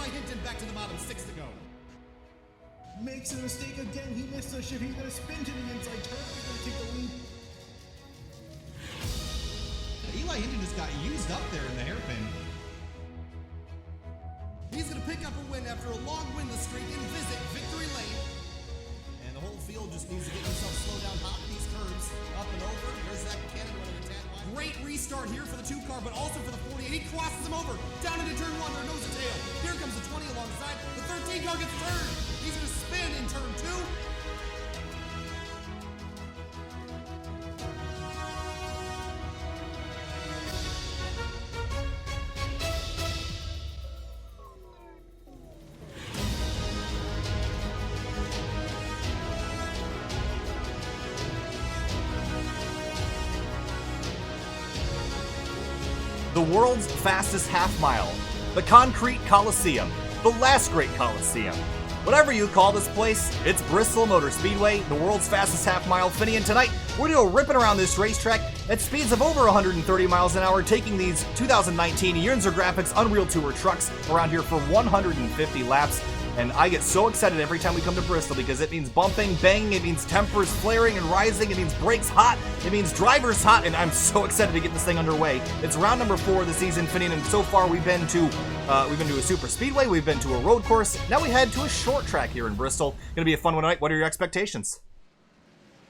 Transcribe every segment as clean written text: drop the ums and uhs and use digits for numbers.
Eli Hinton back to the bottom, 6 to go. Makes a mistake again. He missed the shift. He's going to spin to the inside turn. He's going to take the lead. Eli Hinton just got used up there in the hairpin. He's going to pick up a win after a long winless streak in Visit Victory Lane. And the whole field just needs to get himself slowed down, hop these curves, up and over. There's that cannon running a tad wide. Great restart here for the 2 car, but also for the 48. He crosses him over, down into turn 1, there goes the tail. Here comes the 20 alongside. The 13 car gets turned. He's going to spin in turn 2. The world's fastest half mile, the Concrete Colosseum, the last great Colosseum. Whatever you call this place, it's Bristol Motor Speedway, the world's fastest half mile. Finney, and tonight we're going to go ripping around this racetrack at speeds of over 130 miles an hour, taking these 2019 YNZR Graphics Unreal Tour trucks around here for 150 laps. And I get so excited every time we come to Bristol because it means bumping, banging, it means tempers flaring and rising, it means brakes hot, it means drivers hot, and I'm so excited to get this thing underway. It's round number 4 of the season, Finney, and so far we've been to a super speedway, we've been to a road course, now we head to a short track here in Bristol. Gonna be a fun one tonight. What are your expectations?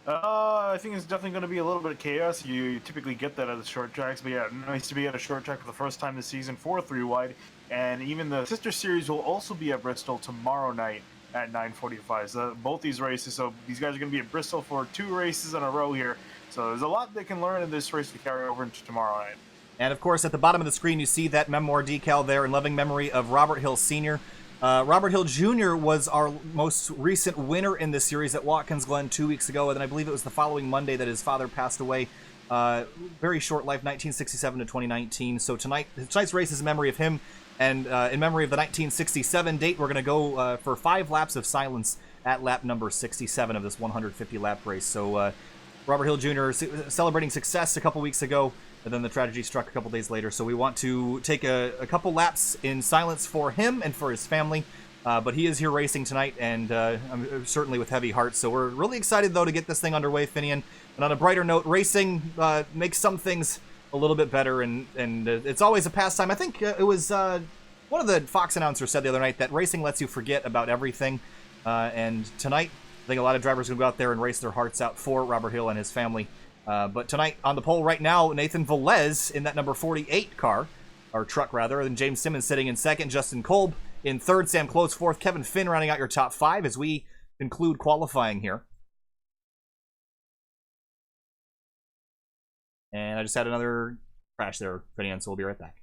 I think it's definitely going to be a little bit of chaos. You typically get that at the short tracks, but yeah, nice to be at a short track for the first time this season for 3-wide. And even the sister series will also be at Bristol tomorrow night at 9:45. So both these races, so these guys are going to be at Bristol for 2 races in a row here. So there's a lot they can learn in this race to carry over into tomorrow night. And of course, at the bottom of the screen, you see that memoir decal there in loving memory of Robert Hill Sr. Robert Hill Jr. was our most recent winner in this series at Watkins Glen 2 weeks ago, and then I believe it was the following Monday that his father passed away. Very short life, 1967 to 2019. So tonight's race is in memory of him, and in memory of the 1967 date, we're going to go for 5 laps of silence at lap number 67 of this 150-lap race. So Robert Hill Jr. celebrating success a couple weeks ago, and then the tragedy struck a couple days later. So we want to take a couple laps in silence for him and for his family. But he is here racing tonight, and I'm certainly with heavy heart. So we're really excited, though, to get this thing underway, Finian. And on a brighter note, racing makes some things a little bit better, and it's always a pastime. I think it was one of the Fox announcers said the other night that racing lets you forget about everything. And tonight, I think a lot of drivers are going to go out there and race their hearts out for Robert Hill and his family. But tonight, on the pole right now, Nathan Velez in that number 48 car, or truck rather, and James Simmons sitting in second, Justin Kolb in third, Sam Close fourth, Kevin Finn rounding out your top 5 as we conclude qualifying here. And I just had another crash there, Finian, so we'll be right back.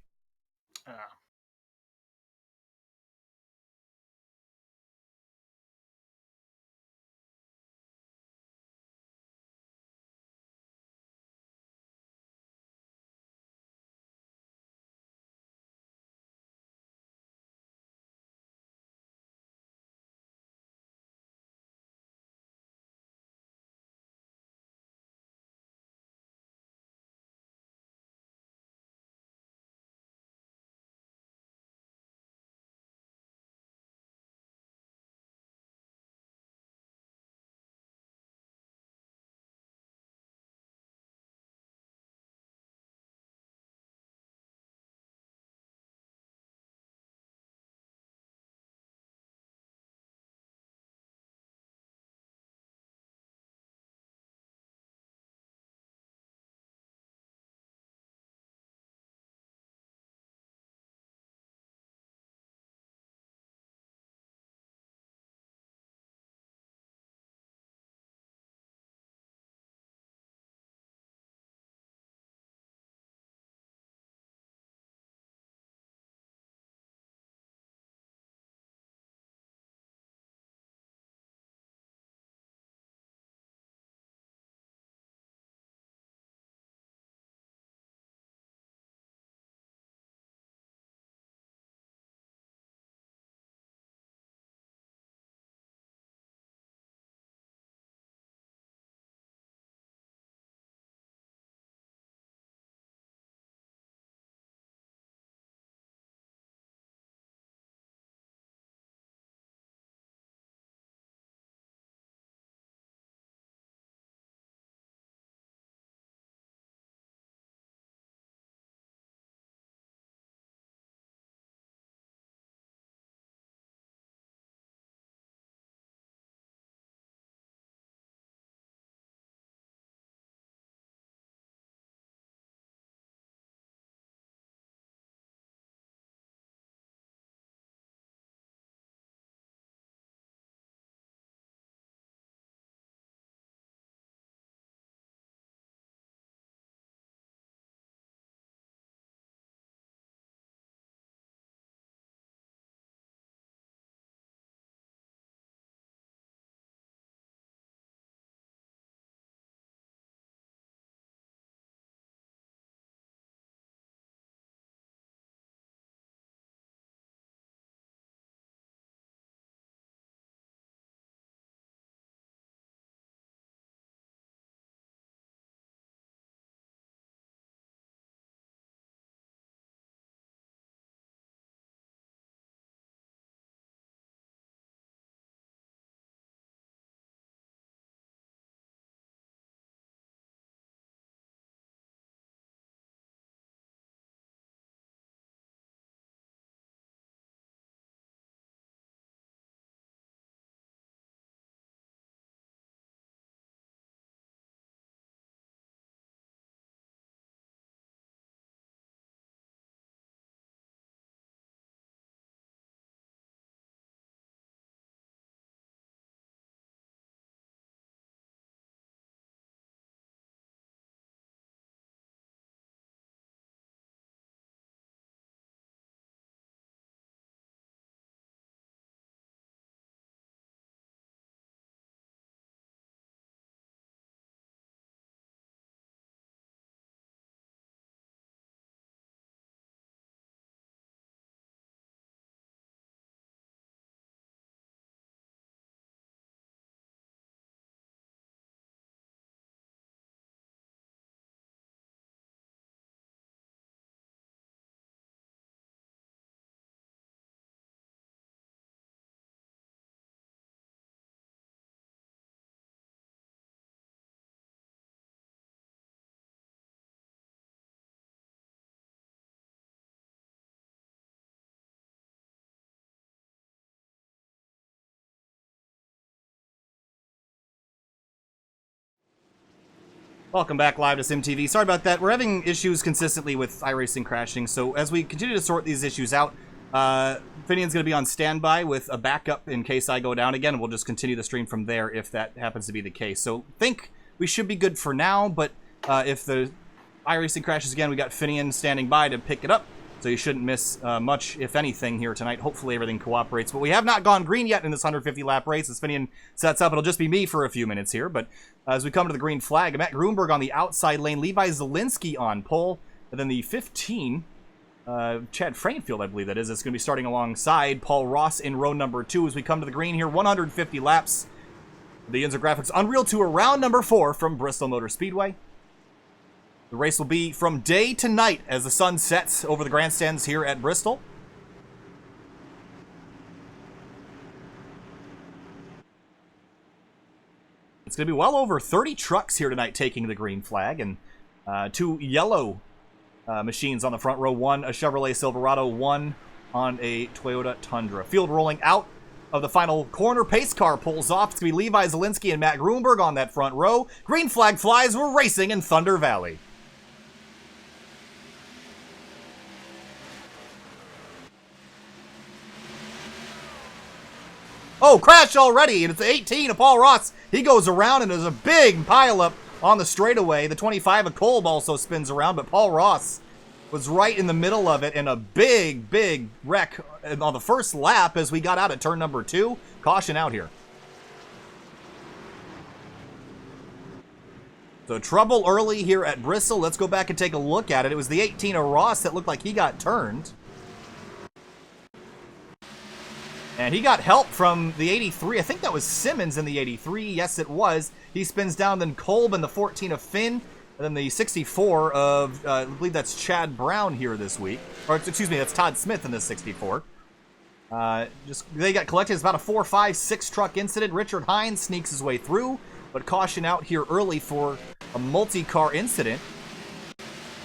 Welcome back live to SimTV. Sorry about that. We're having issues consistently with iRacing crashing, so as we continue to sort these issues out, Finian's going to be on standby with a backup in case I go down again, and we'll just continue the stream from there if that happens to be the case. So think we should be good for now, but if the iRacing crashes again, we got Finian standing by to pick it up, so you shouldn't miss much, if anything, here tonight. Hopefully everything cooperates, but we have not gone green yet in this 150-lap race. As Finian sets up, it'll just be me for a few minutes here, but as we come to the green flag, Matt Grunberg on the outside lane, Levi Zielinski on pole, and then the 15, Chad Frainfield, I believe that is going to be starting alongside Paul Ross in row number 2 as we come to the green here. 150 laps. The YNZR graphics Unreal Tour round number 4 from Bristol Motor Speedway. The race will be from day to night as the sun sets over the grandstands here at Bristol. It's going to be well over 30 trucks here tonight taking the green flag, and 2 yellow machines on the front row, 1 a Chevrolet Silverado, 1 on a Toyota Tundra. Field rolling out of the final corner. Pace car pulls off. It's going to be Levi Zielinski and Matt Grunberg on that front row. Green flag flies. We're racing in Thunder Valley. Oh, crash already, and it's 18 of Paul Ross. He goes around, and there's a big pileup on the straightaway. The 25 of Kolb also spins around, but Paul Ross was right in the middle of it, and a big, big wreck on the first lap as we got out at turn number 2. Caution out here. So trouble early here at Bristol. Let's go back and take a look at it. It was the 18 of Ross that looked like he got turned. And he got help from the 83. I think that was Simmons in the 83. Yes, it was. He spins down, then Kolb in the 14 of Finn. And then the 64 of, I believe that's Chad Brown here this week. Or, excuse me, that's Todd Smith in the 64. They got collected. It's about a 4, 5, 6 truck incident. Richard Hines sneaks his way through, but caution out here early for a multi-car incident.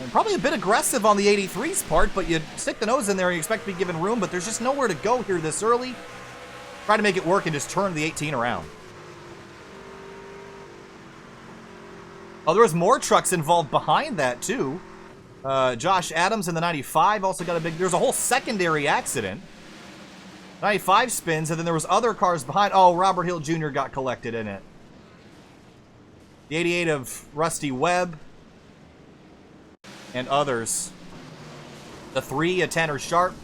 And probably a bit aggressive on the 83's part, but you stick the nose in there and you expect to be given room, but there's just nowhere to go here this early. Try to make it work and just turn the 18 around. Oh, there was more trucks involved behind that, too. Josh Adams in the 95 also got a big... There's a whole secondary accident. 95 spins, and then there was other cars behind. Oh, Robert Hill Jr. got collected in it. The 88 of Rusty Webb. And others. The 3 of Tanner Sharp.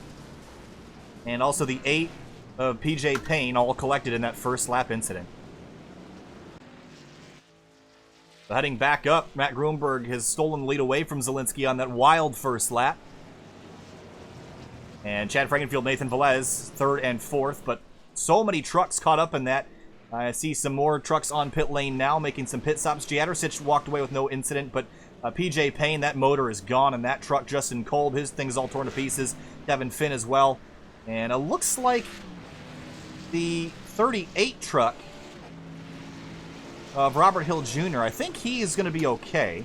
And also the 8 of PJ Payne, all collected in that first lap incident. So heading back up, Matt Grunberg has stolen the lead away from Zielinski on that wild first lap. And Chad Frankenfield, Nathan Velez, 3rd and 4th, but so many trucks caught up in that. I see some more trucks on pit lane now, making some pit stops. Jadrsic walked away with no incident, but PJ Payne, that motor is gone, and that truck, Justin Kolb, his thing's all torn to pieces. Kevin Finn as well. And it looks like the 38 truck of Robert Hill Jr., I think he is going to be okay.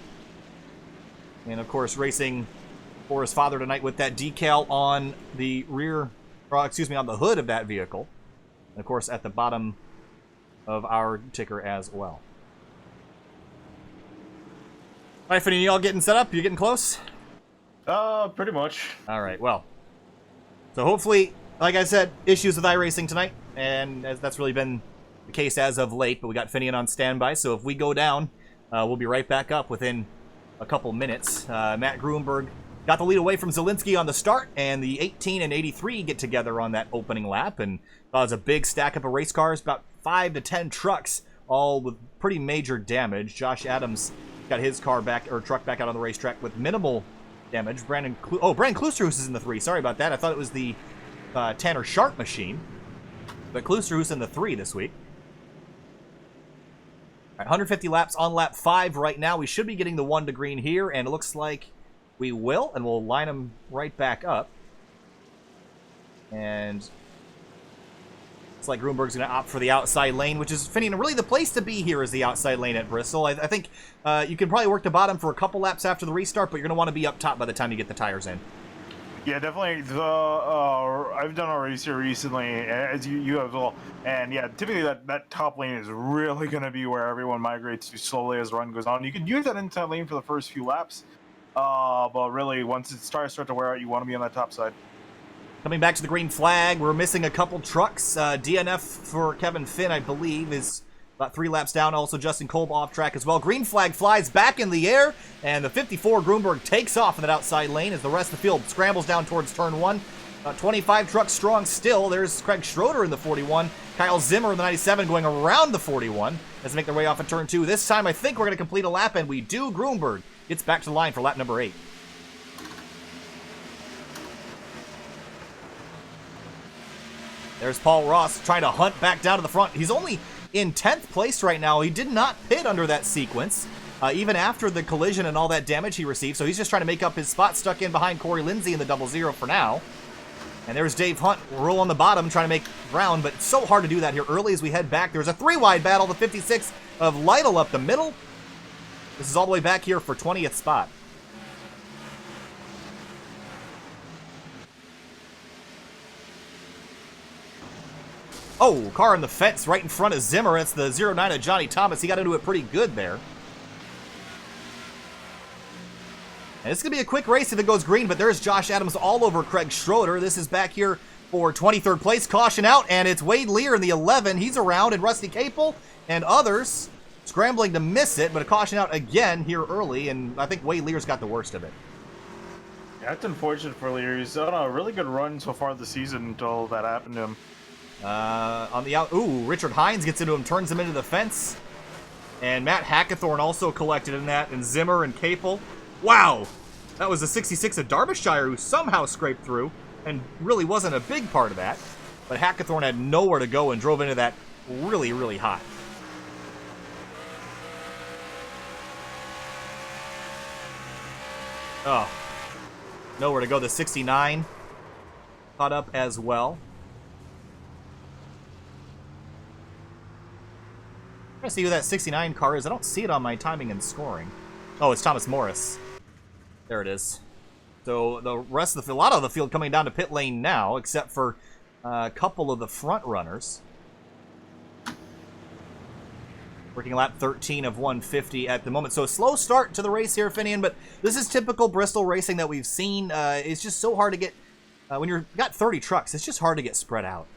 And, of course, racing for his father tonight with that decal on the rear, or excuse me, on the hood of that vehicle. And, of course, at the bottom of our ticker as well. All right, Finney, you all getting set up? You getting close? Pretty much. All right, well. So hopefully, like I said, issues with iRacing tonight, and as that's really been the case as of late, but we got Finian on standby, so if we go down, we'll be right back up within a couple minutes. Matt Grunberg got the lead away from Zielinski on the start, and the 18 and 83 get together on that opening lap, and it was a big stack up of race cars, about 5 to 10 trucks, all with pretty major damage. Josh Adams got his car back, or truck back out on the racetrack with minimal damage. Brandon Klusterhuis is in the 3. Sorry about that. I thought it was the Tanner Sharp machine. But Klusterhuis in the 3 this week. All right, 150 laps on lap 5 right now. We should be getting the 1 to green here, and it looks like we will, and we'll line them right back up. And it's like Grunberg's going to opt for the outside lane, which is, Finian, really the place to be here is the outside lane at Bristol. I think you can probably work the bottom for a couple laps after the restart, but you're going to want to be up top by the time you get the tires in. Yeah, definitely. I've done a race here recently, as you have as well, and yeah, typically that top lane is really going to be where everyone migrates to slowly as the run goes on. You can use that inside lane for the first few laps, but really once it start to wear out, you want to be on that top side. Coming back to the green flag, we're missing a couple trucks. DNF for Kevin Finn, I believe, is about 3 laps down. Also, Justin Kolb off track as well. Green flag flies back in the air, and the 54 Grunberg takes off in that outside lane as the rest of the field scrambles down towards turn 1. 25 trucks strong still. There's Craig Schroeder in the 41. Kyle Zimmer in the 97 going around the 41 as they make their way off at turn 2. This time, I think we're going to complete a lap, and we do. Grunberg gets back to the line for lap number 8. There's Paul Ross trying to hunt back down to the front. He's only in 10th place right now. He did not pit under that sequence, even after the collision and all that damage he received. So he's just trying to make up his spot, stuck in behind Corey Lindsay in the 00 for now. And there's Dave Hunt, roll on the bottom, trying to make ground, but it's so hard to do that here early as we head back. There's a 3-wide battle, the 56 of Lytle up the middle. This is all the way back here for 20th spot. Oh, car in the fence right in front of Zimmer. It's the 09 of Johnny Thomas. He got into it pretty good there. And it's going to be a quick race if it goes green, but there's Josh Adams all over Craig Schroeder. This is back here for 23rd place. Caution out, and it's Wade Lear in the 11. He's around, and Rusty Capel and others scrambling to miss it, but a caution out again here early, and I think Wade Lear's got the worst of it. Yeah, it's unfortunate for Lear. He's on a really good run so far this season until that happened to him. On the out, ooh, Richard Hines gets into him, turns him into the fence. And Matt Hackathorn also collected in that, and Zimmer and Capel. Wow! That was a 66 of Derbyshire who somehow scraped through, and really wasn't a big part of that. But Hackathorn had nowhere to go and drove into that really, really hot. Oh. Nowhere to go. The 69 caught up as well. I'm trying to see who that 69 car is. I don't see it on my timing and scoring. Oh, it's Thomas Morris. There it is. So the rest of the field, a lot of the field coming down to pit lane now, except for a couple of the front runners. Working lap 13 of 150 at the moment. So a slow start to the race here, Finian, but this is typical Bristol racing that we've seen. It's just so hard to get, when you've got 30 trucks, it's just hard to get spread out.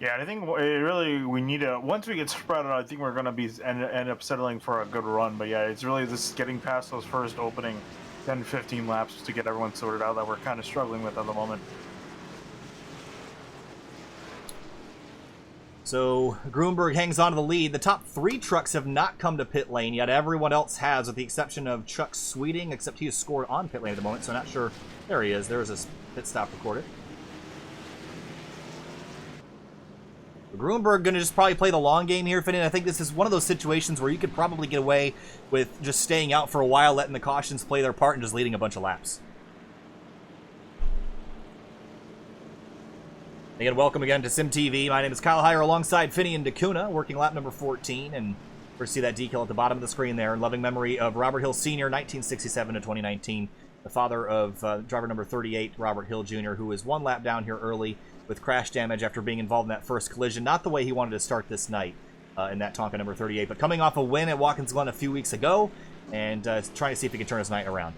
Yeah, I think we need to, once we get spread out, I think we're going to be end up settling for a good run. But yeah, it's really just getting past those first opening 10, 15 laps to get everyone sorted out that we're kind of struggling with at the moment. So Grunberg hangs on to the lead. The top 3 trucks have not come to pit lane yet. Everyone else has, with the exception of Chuck Sweeting, except he is scored on pit lane at the moment, so not sure. There he is. There's a pit stop recorded. Grunberg going to just probably play the long game here, Finn. I think this is one of those situations where you could probably get away with just staying out for a while, letting the cautions play their part, and just leading a bunch of laps. Again, welcome again to SimTV. My name is Kyle Heyer alongside Finian DeCuna, working lap number 14. And first see that decal at the bottom of the screen there. In loving memory of Robert Hill Sr., 1967 to 2019. The father of driver number 38, Robert Hill Jr., who was 1 lap down here early with crash damage after being involved in that first collision. Not the way he wanted to start this night in that Tonka number 38, but coming off a win at Watkins Glen a few weeks ago and trying to see if he can turn his night around.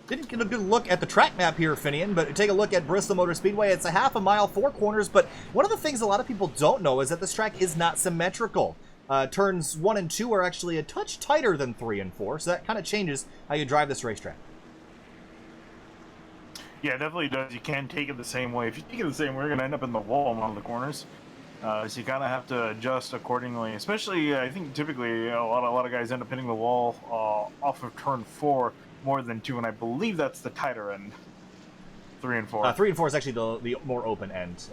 Didn't get a good look at the track map here, Finian, but take a look at Bristol Motor Speedway. It's a half a mile, 4 corners, but one of the things a lot of people don't know is that this track is not symmetrical. Turns 1 and 2 are actually a touch tighter than 3 and 4, so that kind of changes how you drive this racetrack. Yeah, it definitely does. You can't take it the same way. If you take it the same way, you're going to end up in the wall in one of the corners. So you kind of have to adjust accordingly. Especially, I think typically a lot of guys end up hitting the wall off of turn 4 more than 2, and I believe that's the tighter end. 3 and 4. 3 and 4 is actually the more open end,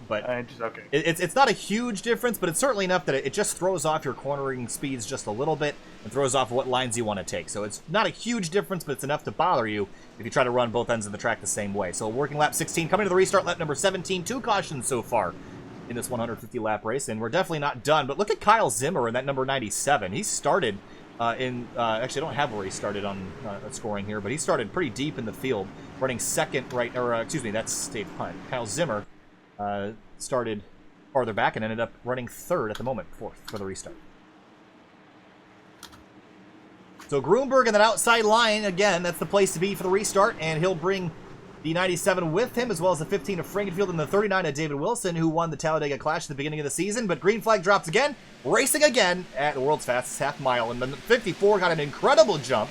but okay. It's not a huge difference, but it's certainly enough that it just throws off your cornering speeds just a little bit and throws off what lines you want to take. So it's not a huge difference, but it's enough to bother you if you try to run both ends of the track the same way. So working lap 16, coming to the restart, lap number 17, 2 cautions so far in this 150 lap race, and we're definitely not done. But look at Kyle Zimmer in that number 97. He started Actually, I don't have where he started on scoring here, but he started pretty deep in the field, running second right, or excuse me, that's Dave Hunt. Kyle Zimmer started farther back and ended up running third at the moment, fourth for the restart. So Grunberg in that outside line, again, that's the place to be for the restart, and he'll bring the 97 with him, as well as the 15 of Frankenfield and the 39 of David Wilson, who won the Talladega Clash at the beginning of the season. But green flag drops again, racing again at the world's fastest half mile. And the 54 got an incredible jump.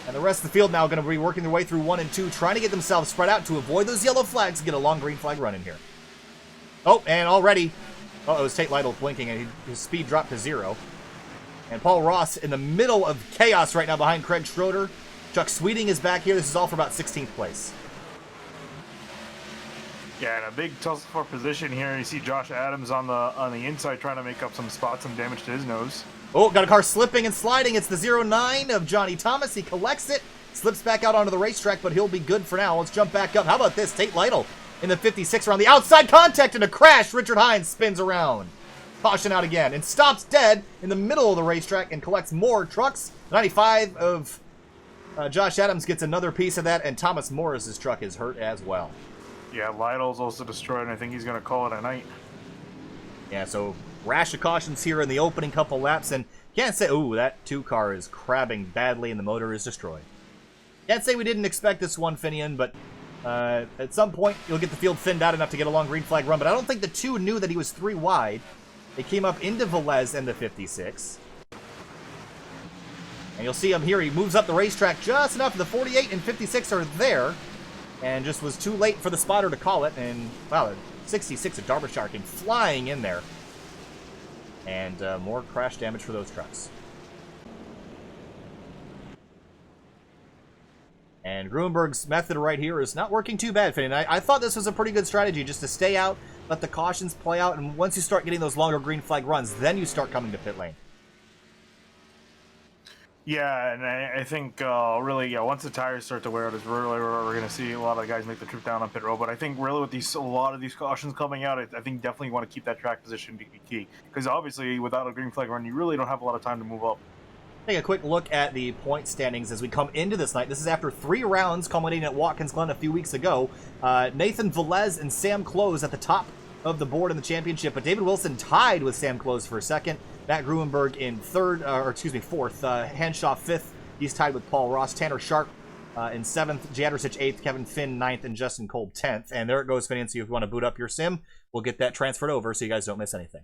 And the rest of the field now going to be working their way through 1 and 2, trying to get themselves spread out to avoid those yellow flags and get a long green flag run in here. Oh, and already, it was Tate Lytle blinking, and his speed dropped to 0. And Paul Ross in the middle of chaos right now behind Craig Schroeder. Chuck Sweeting is back here. This is all for about 16th place. Yeah, and a big tussle for position here. You see Josh Adams on the inside trying to make up some spots, some damage to his nose. Oh, got a car slipping and sliding. It's the 09 of Johnny Thomas. He collects it, slips back out onto the racetrack, but he'll be good for now. Let's jump back up. How about this? Tate Lytle in the 56 around the outside contact and a crash. Richard Hines spins around. Caution out again and stops dead in the middle of the racetrack and collects more trucks. 95 of Josh Adams gets another piece of that, and Thomas Morris's truck is hurt as well. Yeah, Lytle's also destroyed, and I think he's going to call it a night. Yeah, so rash of cautions here in the opening couple laps, and can't say, ooh, that 2 car is crabbing badly and the motor is destroyed. Can't say we didn't expect this one, Finian, but at some point you'll get the field thinned out enough to get a long green flag run, but I don't think the 2 knew that he was 3 wide. They came up into Velez and the 56. And you'll see him here. He moves up the racetrack just enough. The 48 and 56 are there. And just was too late for the spotter to call it. And, wow, the 66 of Derbyshire came flying in there. And more crash damage for those trucks. And Grunberg's method right here is not working too bad, Finn. I thought this was a pretty good strategy, just to stay out, let the cautions play out, and once you start getting those longer green flag runs, then you start coming to pit lane. Yeah, and I think really, yeah, once the tires start to wear out, is really where we're going to see a lot of the guys make the trip down on pit road. But I think really with a lot of these cautions coming out, I think definitely want to keep that track position to be key. Because obviously, without a green flag run, you really don't have a lot of time to move up. Take a quick look at the point standings as we come into this night. This is after 3 rounds culminating at Watkins Glen a few weeks ago. Nathan Velez and Sam Close at the top of the board in the championship, but David Wilson tied with Sam Close for second. Matt Gruenberg in fourth. Henshaw fifth. He's tied with Paul Ross. Tanner Sharp in seventh. Jadrosich eighth. Kevin Finn ninth. And Justin Kolb 10th. And there it goes, Finn. So if you want to boot up your sim, we'll get that transferred over so you guys don't miss anything.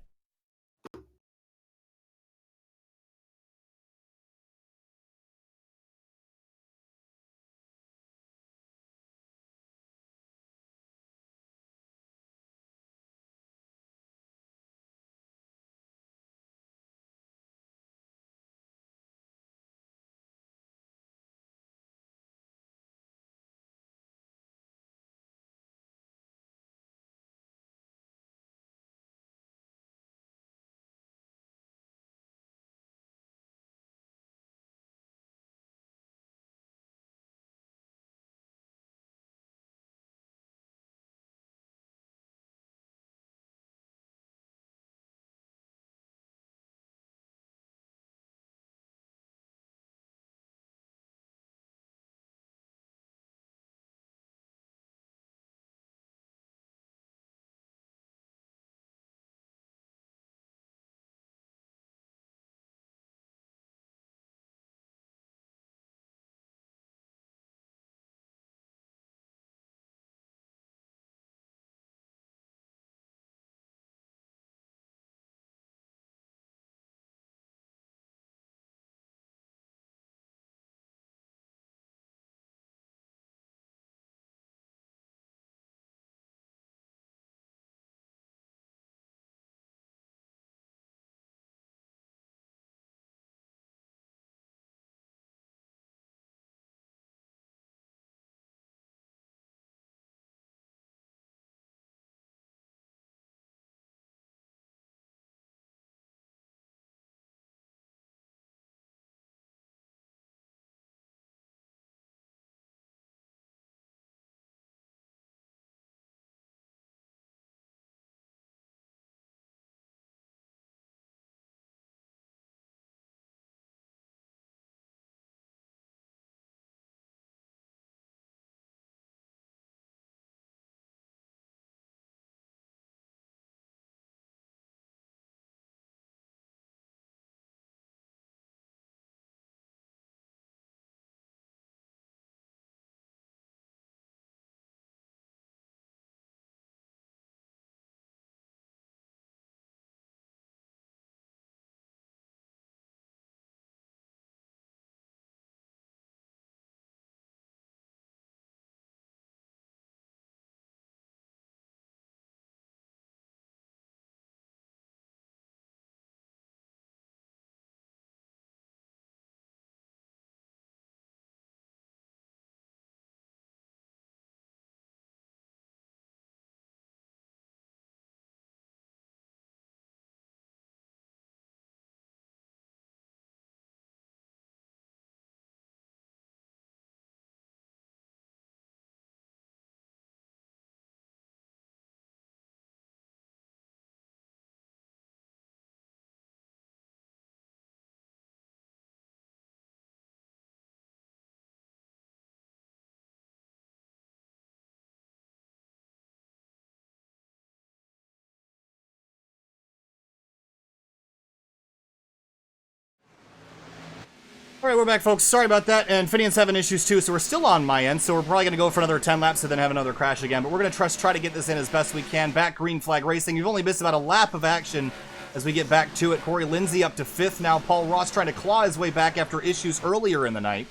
All right, we're back, folks. Sorry about that. And Finian's having issues, too, so we're still on my end. So we're probably going to go for another 10 laps and then have another crash again. But we're going to try to get this in as best we can. Back green flag racing. We've only missed about a lap of action as we get back to it. Corey Lindsay up to 5th now. Paul Ross trying to claw his way back after issues earlier in the night.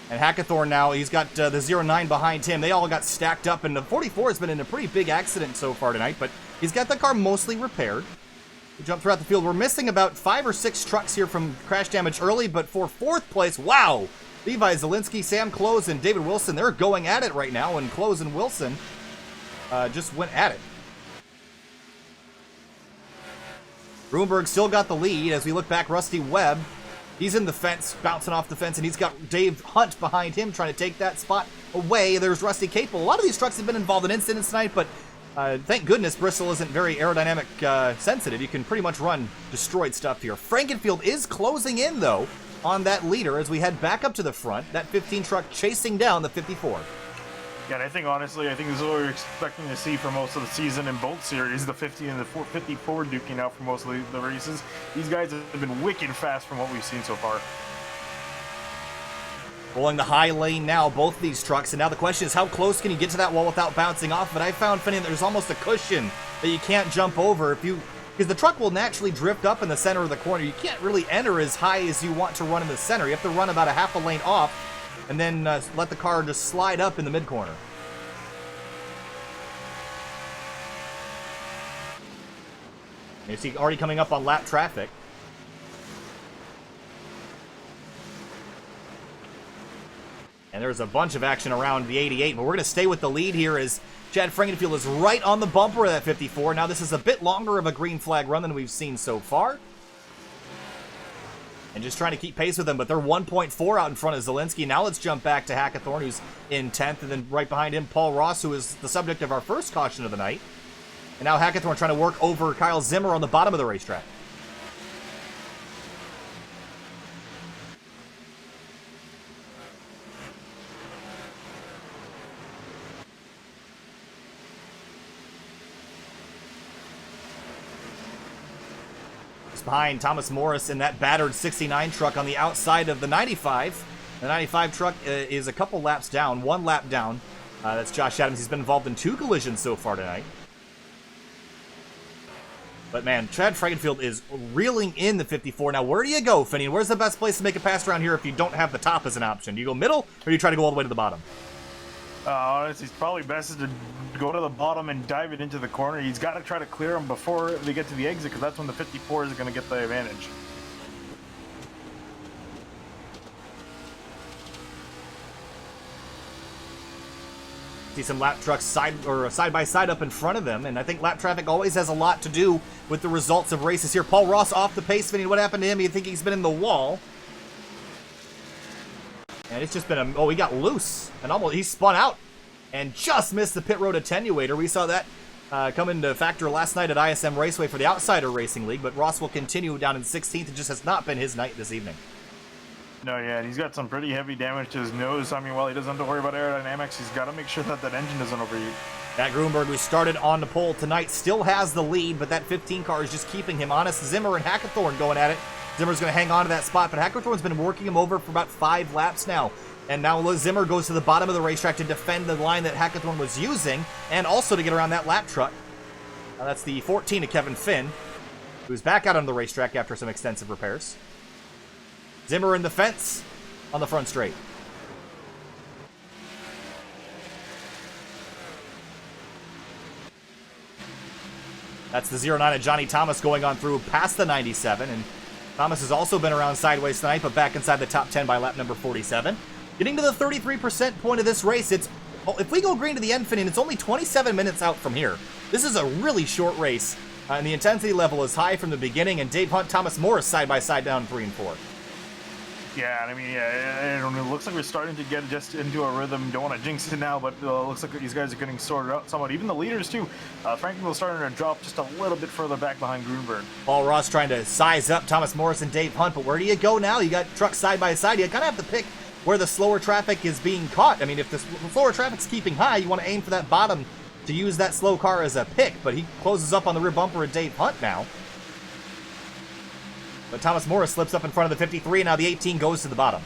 And Hackathorn now, he's got the 09 behind him. They all got stacked up, and the 44 has been in a pretty big accident so far tonight, but he's got the car mostly repaired. We jump throughout the field. We're missing about 5 or 6 trucks here from crash damage early, but for 4th place, wow! Levi Zielinski, Sam Close, and David Wilson, they're going at it right now, and Close and Wilson just went at it. Broomberg still got the lead. As we look back, Rusty Webb, he's in the fence, bouncing off the fence, and he's got Dave Hunt behind him trying to take that spot away. There's Rusty Capel. A lot of these trucks have been involved in incidents tonight, but thank goodness Bristol isn't very aerodynamic sensitive. You can pretty much run destroyed stuff here. Frankenfield is closing in, though, on that leader as we head back up to the front. That 15 truck chasing down the 54. Yeah, and I think, honestly, this is what we're expecting to see for most of the season in both series, the 50 and the 54 duking out for most of the races. These guys have been wicked fast from what we've seen so far. Rolling the high lane now, both of these trucks, and now the question is how close can you get to that wall without bouncing off? But I found, Finney, that there's almost a cushion that you can't jump over because the truck will naturally drift up in the center of the corner. You can't really enter as high as you want to run in the center. You have to run about a half a lane off and then let the car just slide up in the mid-corner. You see already coming up on lap traffic. And there's a bunch of action around the 88, but we're going to stay with the lead here as Chad Frankenfield is right on the bumper of that 54. Now this is a bit longer of a green flag run than we've seen so far. And just trying to keep pace with them, but they're 1.4 out in front of Zielinski. Now let's jump back to Hackathorn, who's in 10th, and then right behind him, Paul Ross, who is the subject of our first caution of the night. And now Hackathorn trying to work over Kyle Zimmer on the bottom of the racetrack. Behind Thomas Morris in that battered 69 truck on the outside of the 95. The 95 truck is a couple laps down, 1 lap down. That's Josh Adams. He's been involved in 2 collisions so far tonight. But man, Chad Frankenfield is reeling in the 54. Now, where do you go, Finney? Where's the best place to make a pass around here if you don't have the top as an option? Do you go middle, or do you try to go all the way to the bottom? Honestly, it's probably best to go to the bottom and dive it into the corner. He's got to try to clear them before they get to the exit, because that's when the 54 is going to get the advantage. See some lap trucks side by side up in front of them, and I think lap traffic always has a lot to do with the results of races here. Paul Ross off the pace, Finney. What happened to him? You think he's been in the wall? And it's just been he got loose and almost he spun out and just missed the pit road attenuator. We saw that come into factor last night at ISM Raceway for the Outsider Racing League, but Ross will continue down in 16th. It just has not been his night this evening. No, yeah, he's got some pretty heavy damage to his nose. I mean, while he doesn't have to worry about aerodynamics, he's got to make sure that that engine doesn't overheat. Matt Grunberg, who started on the pole tonight, still has the lead, but that 15 car is just keeping him honest. Zimmer and Hackathorn going at it. Zimmer's going to hang on to that spot, but Hackathorn's been working him over for about 5 laps now. And now Zimmer goes to the bottom of the racetrack to defend the line that Hackathorn was using, and also to get around that lap truck. That's the 14 of Kevin Finn, who's back out on the racetrack after some extensive repairs. Zimmer in the fence on the front straight. That's the 09 of Johnny Thomas going on through past the 97, and Thomas has also been around sideways tonight, but back inside the top 10 by lap number 47. Getting to the 33% point of this race, if we go green to the end, Finn, it's only 27 minutes out from here. This is a really short race, and the intensity level is high from the beginning, and Dave Hunt, Thomas Morris side by side down 3 and 4. Yeah, I mean, yeah, it looks like we're starting to get just into a rhythm. Don't want to jinx it now, but it looks like these guys are getting sorted out somewhat. Even the leaders, too. Franklin starting to drop just a little bit further back behind Grunberg. Paul Ross trying to size up Thomas Morris and Dave Hunt, but where do you go now? You got trucks side by side. You kind of have to pick where the slower traffic is being caught. I mean, if the slower traffic's keeping high, you want to aim for that bottom to use that slow car as a pick, but he closes up on the rear bumper of Dave Hunt now. But Thomas Morris slips up in front of the 53, and now the 18 goes to the bottom.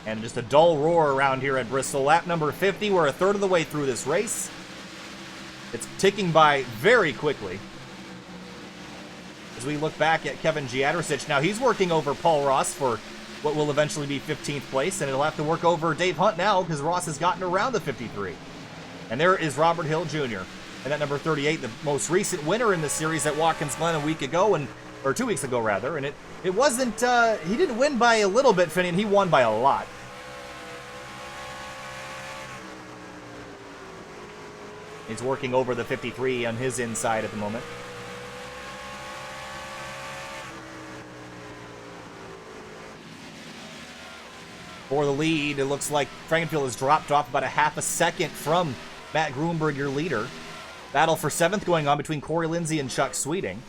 And just a dull roar around here at Bristol. Lap number 50. We're a third of the way through this race. It's ticking by very quickly. As we look back at Kevin Giadricic, now he's working over Paul Ross for what will eventually be 15th place, and he'll have to work over Dave Hunt now because Ross has gotten around the 53. And there is Robert Hill Jr. And that number 38, the most recent winner in the series at Watkins Glen a week ago, or 2 weeks ago rather. And it wasn't, he didn't win by a little bit, Finian, he won by a lot. He's working over the 53 on his inside at the moment. For the lead, it looks like Frankenfield has dropped off about a half a second from Matt Grunberg, your leader. Battle for 7th going on between Corey Lindsay and Chuck Sweeting.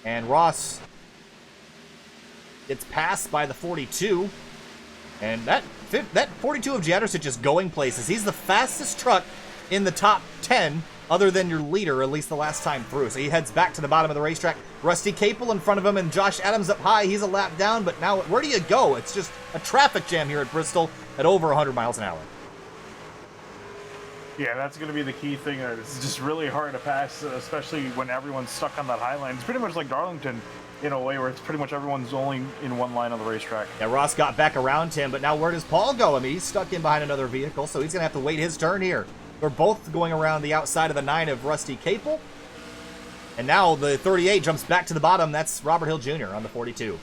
And Ross gets passed by the 42. And that 42 of Giadricic is going places. He's the fastest truck in the top 10, other than your leader, at least the last time through. So he heads back to the bottom of the racetrack. Rusty Capel in front of him, and Josh Adams up high. He's a lap down, but now where do you go? It's just a traffic jam here at Bristol at over 100 miles an hour. Yeah, that's going to be the key thing. It's just really hard to pass, especially when everyone's stuck on that high line. It's pretty much like Darlington in a way where it's pretty much everyone's only in one line on the racetrack. Yeah, Ross got back around him, but now where does Paul go? I mean, he's stuck in behind another vehicle, so he's going to have to wait his turn here. They're both going around the outside of the 9 of Rusty Capel. And now the 38 jumps back to the bottom. That's Robert Hill Jr. on the 42.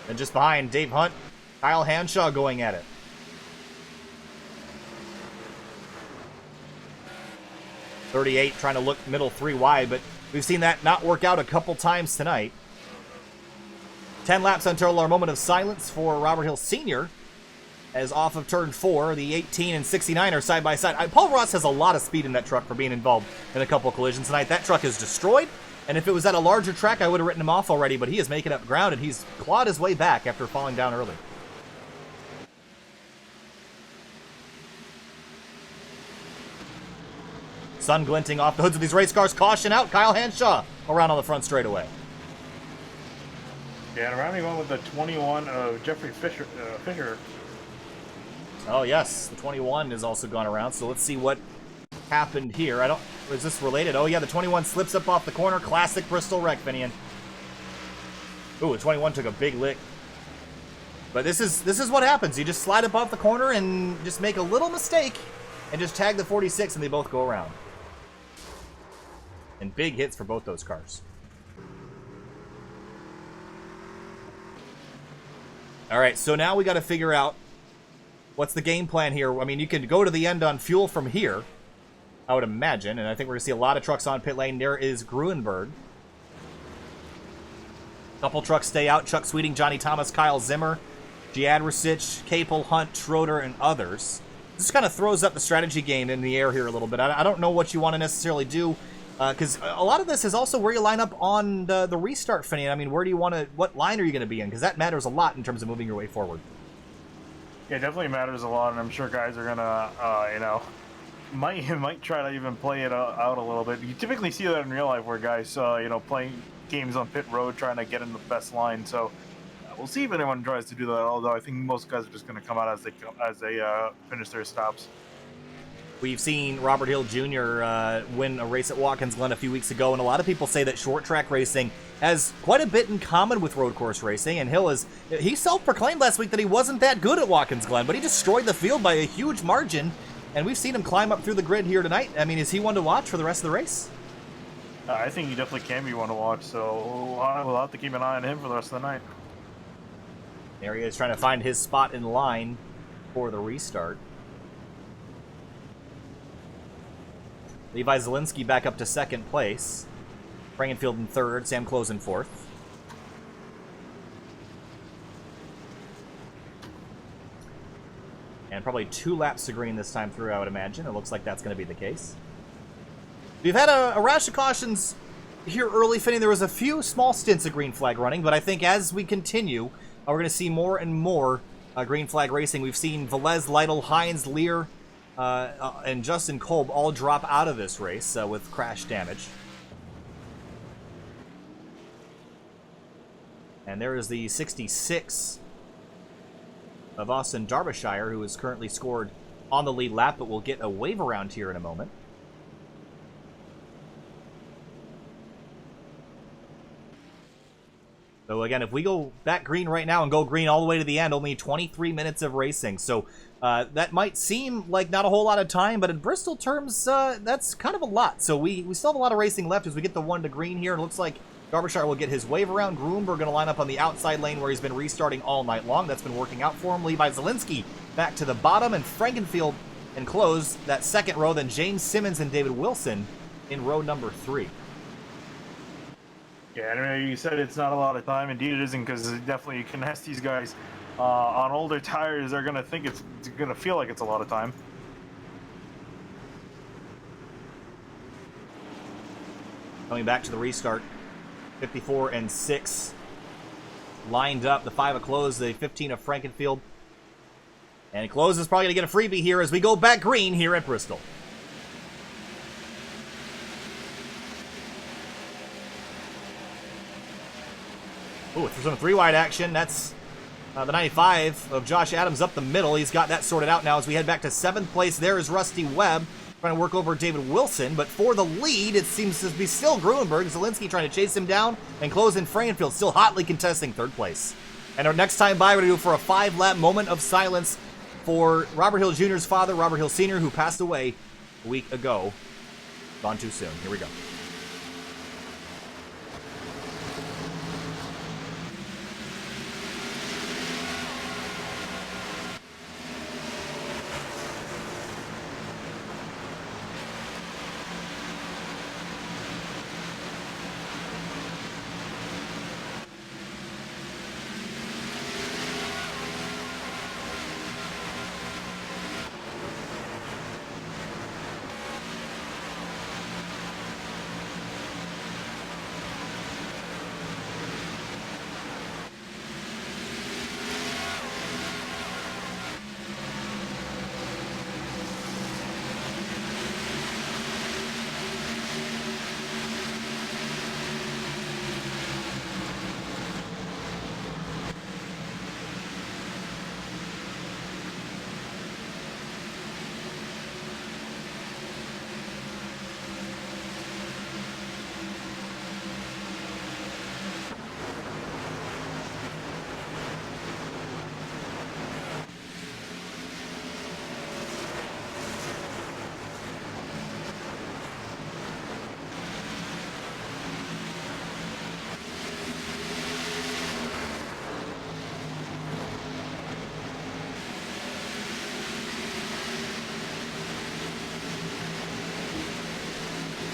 And just behind, Dave Hunt, Kyle Hanshaw going at it. .38 trying to look middle 3 wide, but we've seen that not work out a couple times tonight. 10 laps until our moment of silence for Robert Hill Sr. As off of turn 4, the 18 and 69 are side by side. Paul Ross has a lot of speed in that truck for being involved in a couple of collisions tonight. That truck is destroyed, and if it was at a larger track, I would have written him off already, but he is making up ground, and he's clawed his way back after falling down early. Sun glinting off the hoods of these race cars. Caution out, Kyle Hanshaw around on the front straightaway. Yeah, and rounding on with the 21 of Jeffrey Fisher. Oh yes, the 21 has also gone around, so let's see what happened here. Is this related? Oh yeah, the 21 slips up off the corner. Classic Bristol wreck, Finian. Ooh, the 21 took a big lick. But this is what happens. You just slide up off the corner and just make a little mistake and just tag the 46 and they both go around. And big hits for both those cars. All right, so now we got to figure out what's the game plan here. I mean, you can go to the end on fuel from here, I would imagine, and I think we're going to see a lot of trucks on pit lane. There is Gruenberg. A couple trucks stay out. Chuck Sweeting, Johnny Thomas, Kyle Zimmer, Giadricic, Capel, Hunt, Schroeder, and others. This kind of throws up the strategy game in the air here a little bit. I don't know what you want to necessarily do, because a lot of this is also where you line up on the restart, Finian. I mean, where do you want to, what line are you going to be in? Because that matters a lot in terms of moving your way forward. Yeah, it definitely matters a lot, and I'm sure guys are gonna, might try to even play it out a little bit. You typically see that in real life, where guys, playing games on pit road, trying to get in the best line. So we'll see if anyone tries to do that. Although I think most guys are just gonna come out as they finish their stops. We've seen Robert Hill Jr. Win a race at Watkins Glen a few weeks ago, and a lot of people say that short track racing has quite a bit in common with road course racing, and he self-proclaimed last week that he wasn't that good at Watkins Glen, but he destroyed the field by a huge margin, and we've seen him climb up through the grid here tonight. I mean, is he one to watch for the rest of the race? I think he definitely can be one to watch, so we'll have to keep an eye on him for the rest of the night. There he is, trying to find his spot in line for the restart. Levi Zielinski back up to second place. Frankenfield in third, Sam Close in fourth. And probably 2 laps to green this time through, I would imagine. It looks like that's going to be the case. We've had a rash of cautions here early, Finney. There was a few small stints of green flag running, but I think as we continue, we're going to see more and more Green Flag Racing. We've seen Velez, Lytle, Hines, Lear, and Justin Kolb all drop out of this race with crash damage. And there is the 66 of Austin Derbyshire, who is currently scored on the lead lap, but we'll get a wave around here in a moment. So again, if we go back green right now and go green all the way to the end, only 23 minutes of racing. So that might seem like not a whole lot of time, but in Bristol terms, that's kind of a lot. So we still have a lot of racing left as we get the 1 to green here. It looks like Derbyshire will get his wave around. Groomberg going to line up on the outside lane where he's been restarting all night long. That's been working out for him. Levi Zielinski back to the bottom, and Frankenfield and close that second row. Then James Simmons and David Wilson in row number 3. Yeah, I don't know, you said it's not a lot of time. Indeed it isn't, because definitely you can ask these guys on older tires, they're going to think it's going to feel like it's a lot of time. Coming back to the restart, 54 and 6 lined up. The 5 of Close, the 15 of Frankenfield. And Close is probably going to get a freebie here as we go back green here at Bristol. Ooh, some 3-wide action. That's the 95 of Josh Adams up the middle. He's got that sorted out now as we head back to 7th place. There is Rusty Webb trying to work over David Wilson, but for the lead, it seems to be still Gruenberg. Zielinski trying to chase him down, and Close in Frankenfield still hotly contesting 3rd place. And our next time by, we're going to go for a 5-lap moment of silence for Robert Hill Jr.'s father, Robert Hill Sr., who passed away a week ago. Gone too soon. Here we go.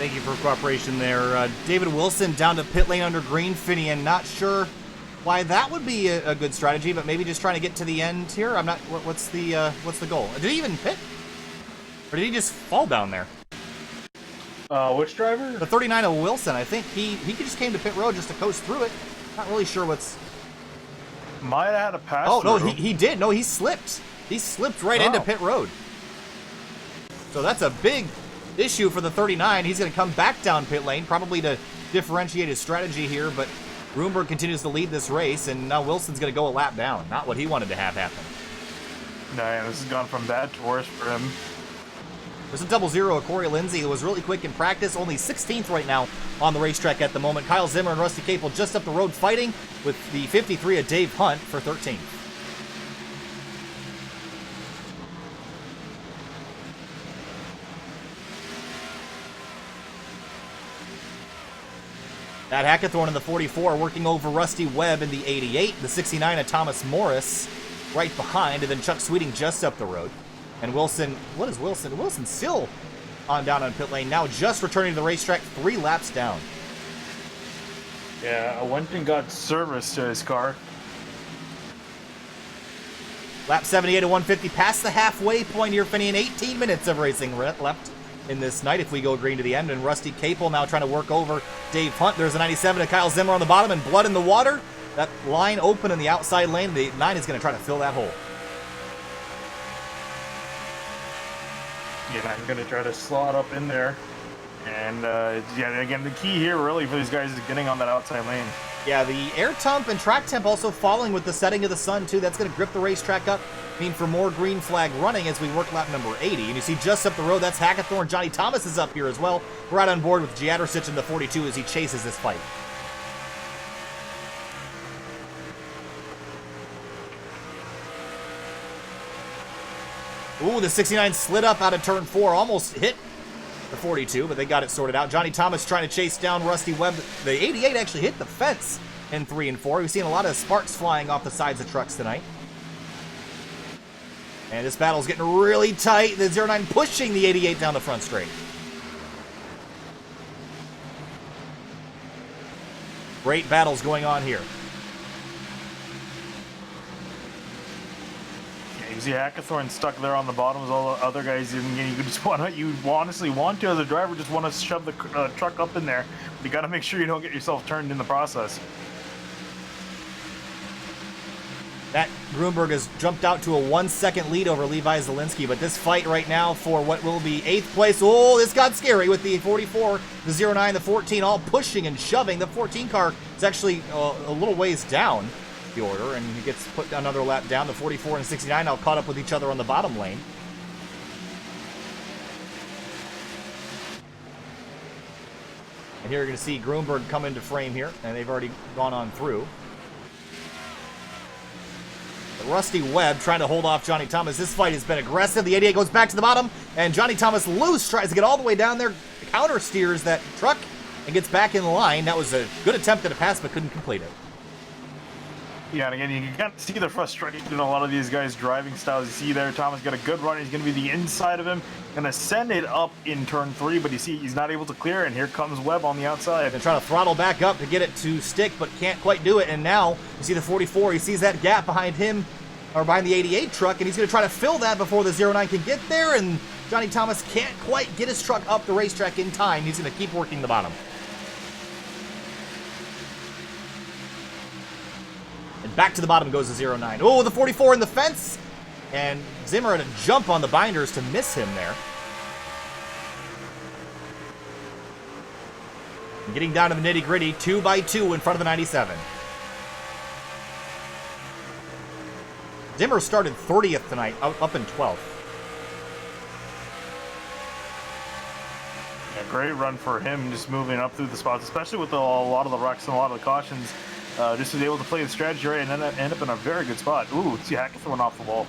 Thank you for cooperation there. David Wilson down to pit lane under green. Finian, not sure why that would be a good strategy, but maybe just trying to get to the end here. I'm not. What's the goal? Did he even pit, or did he just fall down there? Which driver? The 39 of Wilson. I think he just came to pit road just to coast through it. Not really sure what's. Might have had a pass. Oh no, he did. No, he slipped. He slipped right into pit road. So that's a big issue for the 39. He's going to come back down pit lane, probably to differentiate his strategy here, but Gruenberg continues to lead this race, and now Wilson's going to go a lap down. Not what he wanted to have happen. No, yeah, this has gone from bad to worse for him. There's a 0-0 of Corey Lindsay, who was really quick in practice, only 16th right now on the racetrack at the moment. Kyle Zimmer and Rusty Capel just up the road fighting with the 53 of Dave Hunt for 13th. That Hackathorn in the 44 working over Rusty Webb in the 88. The 69 of Thomas Morris right behind, and then Chuck Sweeting just up the road. And Wilson, what is Wilson? Wilson still on down on pit lane, now just returning to the racetrack 3 laps down. Yeah, I went and got service to his car. Lap 78 of 150, past the halfway point here, Finian. 18 minutes of racing left in this night if we go green to the end, and Rusty Capel now trying to work over Dave Hunt. There's a 97 of Kyle Zimmer on the bottom, and blood in the water. That line open in the outside lane. The 9 is going to try to fill that hole. Yeah, I'm gonna try to slot up in there. And yeah, again, the key here really for these guys is getting on that outside lane. Yeah, the air temp and track temp also falling with the setting of the sun, too. That's going to grip the racetrack up, mean for more green flag running as we work lap number 80. And you see just up the road, that's Hackathorn. Johnny Thomas is up here as well. Right on board with Jadrosich in the 42 as he chases this fight. Ooh, the 69 slid up out of turn 4, almost hit the 42, but they got it sorted out. Johnny Thomas trying to chase down Rusty Webb. The 88 actually hit the fence in 3 and 4. We've seen a lot of sparks flying off the sides of trucks tonight. And this battle's getting really tight. The 09 pushing the 88 down the front straight. Great battles going on here. You see Hackathorn stuck there on the bottom as all the other guys. And you just you honestly want to, as a driver, just want to shove the truck up in there. You got to make sure you don't get yourself turned in the process. Matt Grunberg has jumped out to a 1-second lead over Levi Zielinski, but this fight right now for what will be 8th place. Oh, this got scary with the 44, the 09, the 14, all pushing and shoving. The 14 car is actually a little ways down the order, and he gets put another lap down. The 44 and 69 now caught up with each other on the bottom lane. And here you're going to see Grunberg come into frame here, and they've already gone on through. But Rusty Webb trying to hold off Johnny Thomas. This fight has been aggressive. The 88 goes back to the bottom, and Johnny Thomas loose, tries to get all the way down there, counter steers that truck, and gets back in line. That was a good attempt at a pass, but couldn't complete it. Yeah, and again, you can kind of see the frustration in a lot of these guys' driving styles. You see there, Thomas got a good run. He's going to be the inside of him. Going to send it up in turn 3, but you see he's not able to clear, and here comes Webb on the outside. They're trying to throttle back up to get it to stick, but can't quite do it. And now you see the 44. He sees that gap behind him, or behind the 88 truck, and he's going to try to fill that before the 09 can get there, and Johnny Thomas can't quite get his truck up the racetrack in time. He's going to keep working the bottom. And back to the bottom goes the 09. Oh, the 44 in the fence! And Zimmer had a jump on the binders to miss him there. And getting down to the nitty-gritty, 2 by 2 in front of the 97. Zimmer started 30th tonight, up in 12th. Yeah, great run for him, just moving up through the spots, especially with a lot of the wrecks and a lot of the cautions. Just to be able to play the strategy right and end up in a very good spot. Ooh, see Hackathorn off the wall.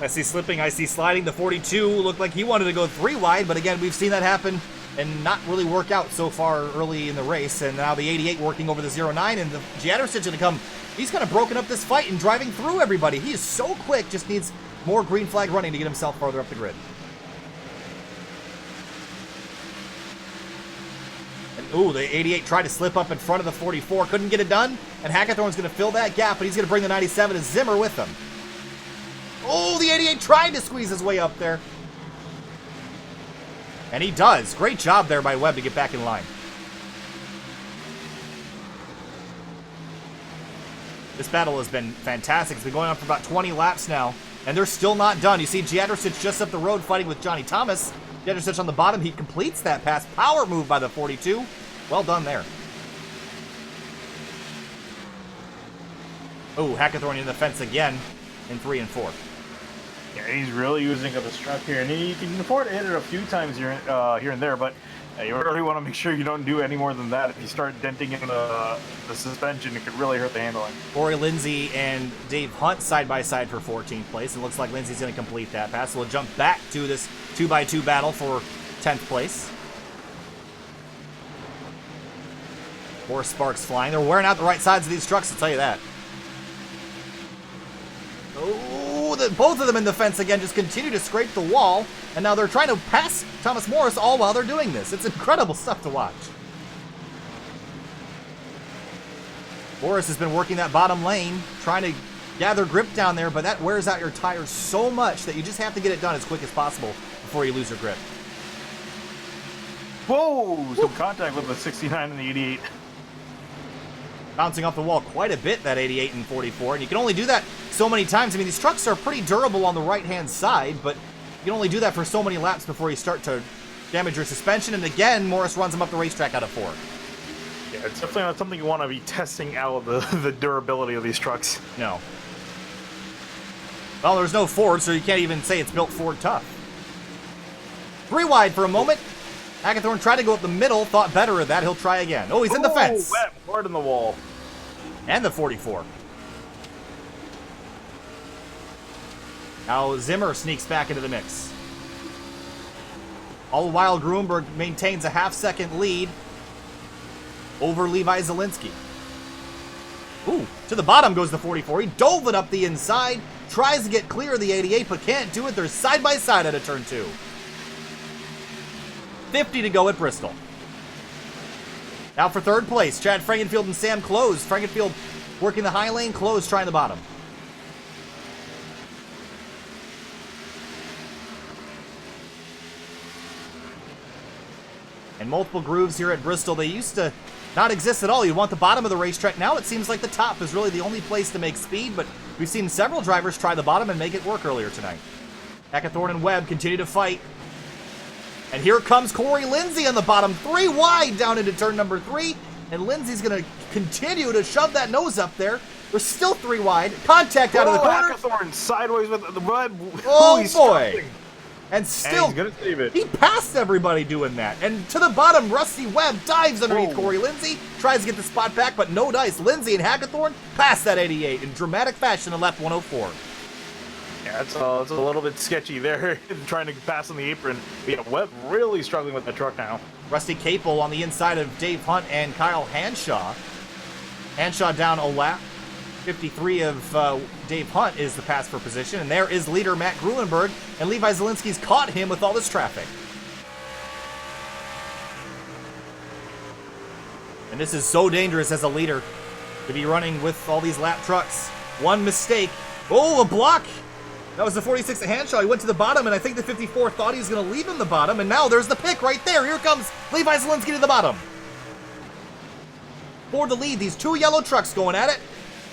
I see slipping, I see sliding. The 42 looked like he wanted to go 3 wide, but again, we've seen that happen and not really work out so far early in the race. And now the 88 working over the 09, and the Jadrosich going to come. He's kind of broken up this fight and driving through everybody. He is so quick, just needs more green flag running to get himself farther up the grid. Ooh, the 88 tried to slip up in front of the 44. Couldn't get it done. And Hackathorn's going to fill that gap, but he's going to bring the 97 and Zimmer with him. Oh, the 88 tried to squeeze his way up there. And he does. Great job there by Webb to get back in line. This battle has been fantastic. It's been going on for about 20 laps now, and they're still not done. You see Jadrosich just up the road fighting with Johnny Thomas. Jadrosich on the bottom. He completes that pass. Power move by the 42. Well done there. Oh, Hackathorn in the fence again in 3 and 4. Yeah, he's really using up his truck here, and he can afford to hit it a few times here and there, but you really want to make sure you don't do any more than that. If you start denting in the suspension, it could really hurt the handling. Corey Lindsay and Dave Hunt side by side for 14th place. It looks like Lindsay's going to complete that pass. So we'll jump back to this 2x2 battle for 10th place. More sparks flying. They're wearing out the right sides of these trucks, I'll tell you that. Oh, both of them in the fence again just continue to scrape the wall, and now they're trying to pass Thomas Morris all while they're doing this. It's incredible stuff to watch. Morris has been working that bottom lane, trying to gather grip down there, but that wears out your tires so much that you just have to get it done as quick as possible before you lose your grip. Whoa! Some contact with the 69 and the 88. Bouncing off the wall quite a bit, that 88 and 44, and you can only do that so many times. I mean, these trucks are pretty durable on the right-hand side, but You can only do that for so many laps before you start to damage your suspension, and again, Morris runs him up the racetrack out of 4. Yeah, it's definitely not something you want to be testing out the durability of these trucks. No. Well, there's no Ford, so you can't even say it's built Ford tough. 3 wide for a moment. Hackathorn tried to go up the middle, thought better of that. He'll try again. Oh, he's in the fence. Wet, hard in the wall. And the 44. Now Zimmer sneaks back into the mix. All the while, Gruenberg maintains a half-second lead over Levi Zielinski. Ooh, to the bottom goes the 44. He dove it up the inside, tries to get clear of the 88, but can't do it. They're side-by-side at a turn 2. 50 to go at Bristol. Now for third place, Chad Frankenfield and Sam Close. Frankenfield working the high lane, Close trying the bottom. And multiple grooves here at Bristol. They used to not exist at all. You want the bottom of the racetrack. Now it seems like the top is really the only place to make speed, but we've seen several drivers try the bottom and make it work earlier tonight. Hackathorn and Webb continue to fight. And here comes Corey Lindsay on the bottom, 3 wide down into turn number 3. And Lindsay's going to continue to shove that nose up there. We're still 3 wide. Contact out of the corner. Hackathorn sideways with the Webb. Oh, boy. Struggling. And still, he's gonna save it. He passed everybody doing that. And to the bottom, Rusty Webb dives underneath Corey Lindsay, tries to get the spot back, but no dice. Lindsay and Hackathorn pass that 88 in dramatic fashion and left 104. Yeah, it's a little bit sketchy there, trying to pass on the apron. But yeah, Webb really struggling with the truck now. Rusty Capel on the inside of Dave Hunt and Kyle Hanshaw. Hanshaw down a lap. 53 of Dave Hunt is the pass for position, and there is leader Matt Gruenberg, and Levi Zielinski's caught him with all this traffic. And this is so dangerous as a leader to be running with all these lap trucks. One mistake. Oh, a block! That was the 46 at Hanshaw. He went to the bottom, and I think the 54 thought he was going to leave him the bottom, and now there's the pick right there. Here comes Levi Zielinski to the bottom. For the lead, these 2 yellow trucks going at it.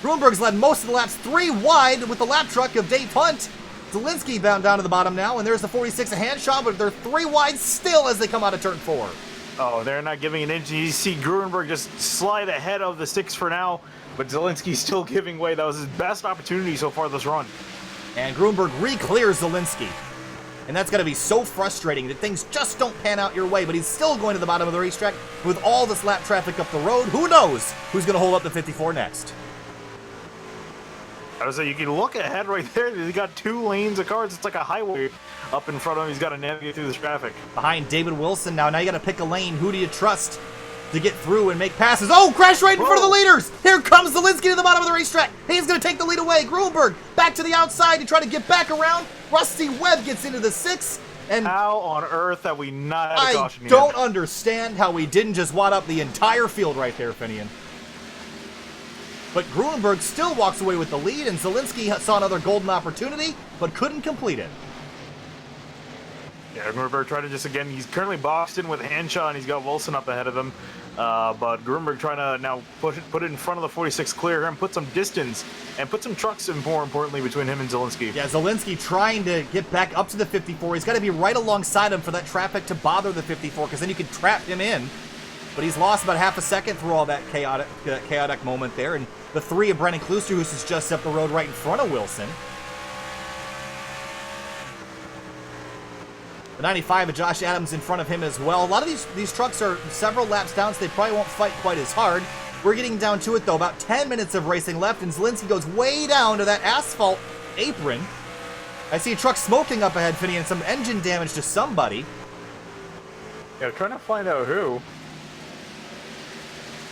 Gruenberg's led most of the laps 3 wide with the lap truck of Dave Hunt. Zielinski bound down to the bottom now, and there's the 46 at Hanshaw, but they're 3 wide still as they come out of turn 4. Oh, they're not giving an inch. You see Gruenberg just slide ahead of the 6 for now, but Zielinski's still giving way. That was his best opportunity so far this run. And Gruenberg re-clears Zielinski. And that's going to be so frustrating that things just don't pan out your way, but he's still going to the bottom of the racetrack with all this lap traffic up the road. Who knows who's going to hold up the 54 next? I was saying, you can look ahead right there. He's got 2 lanes of cars. It's like a highway up in front of him. He's got to navigate through this traffic. Behind David Wilson now. Now you got to pick a lane. Who do you trust to get through and make passes? Oh, crash right in front of the leaders. Here comes Zielinski to the bottom of the racetrack. He's going to take the lead away. Gruenberg back to the outside to try to get back around. Rusty Webb gets into the 6. And how on earth have we not had a caution yet? I don't understand how we didn't just wad up the entire field right there, Finian. But Gruenberg still walks away with the lead, and Zielinski saw another golden opportunity, but couldn't complete it. Yeah, Gruenberg tried to just, again, he's currently boxed in with Hanshaw, and he's got Wilson up ahead of him. But Gruenberg trying to now put it in front of the 46 clear and put some distance, and put some trucks, and more importantly, between him and Zielinski. Yeah, Zielinski trying to get back up to the 54. He's got to be right alongside him for that traffic to bother the 54, because then you can trap him in. But he's lost about half a second through all that chaotic moment there. And the 3 of Brennan Klusterhuis is just up the road right in front of Wilson. The 95 of Josh Adams in front of him as well. A lot of these trucks are several laps down, so they probably won't fight quite as hard. We're getting down to it, though. About 10 minutes of racing left, and Zielinski goes way down to that asphalt apron. I see a truck smoking up ahead, Finney, and some engine damage to somebody. Yeah, trying to find out who.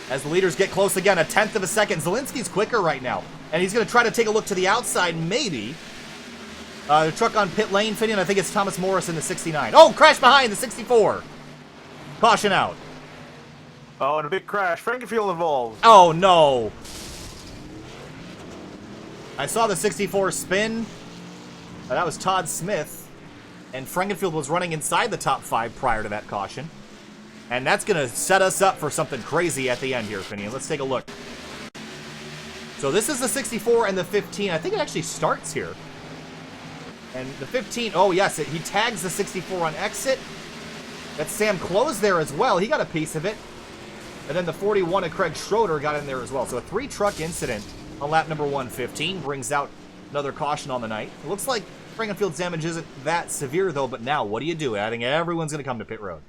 As the leaders get close again, 1/10 of a second. Zielinski's quicker right now. And he's going to try to take a look to the outside, maybe. The truck on pit lane, Finian, I think it's Thomas Morris in the 69. Oh, crash behind the 64. Caution out. Oh, and a big crash. Frankenfield involved. Oh, no. I saw the 64 spin. That was Todd Smith. And Frankenfield was running inside the top 5 prior to that caution. And that's going to set us up for something crazy at the end here, Finian. Let's take a look. So this is the 64 and the 15. I think it actually starts here. And the 15, oh yes, he tags the 64 on exit. That's Sam Close there as well. He got a piece of it. And then the 41 of Craig Schroeder got in there as well. So a 3-truck incident on lap number 115 brings out another caution on the night. It looks like Frankenfield's damage isn't that severe though, but now what do you do? I think everyone's going to come to pit road.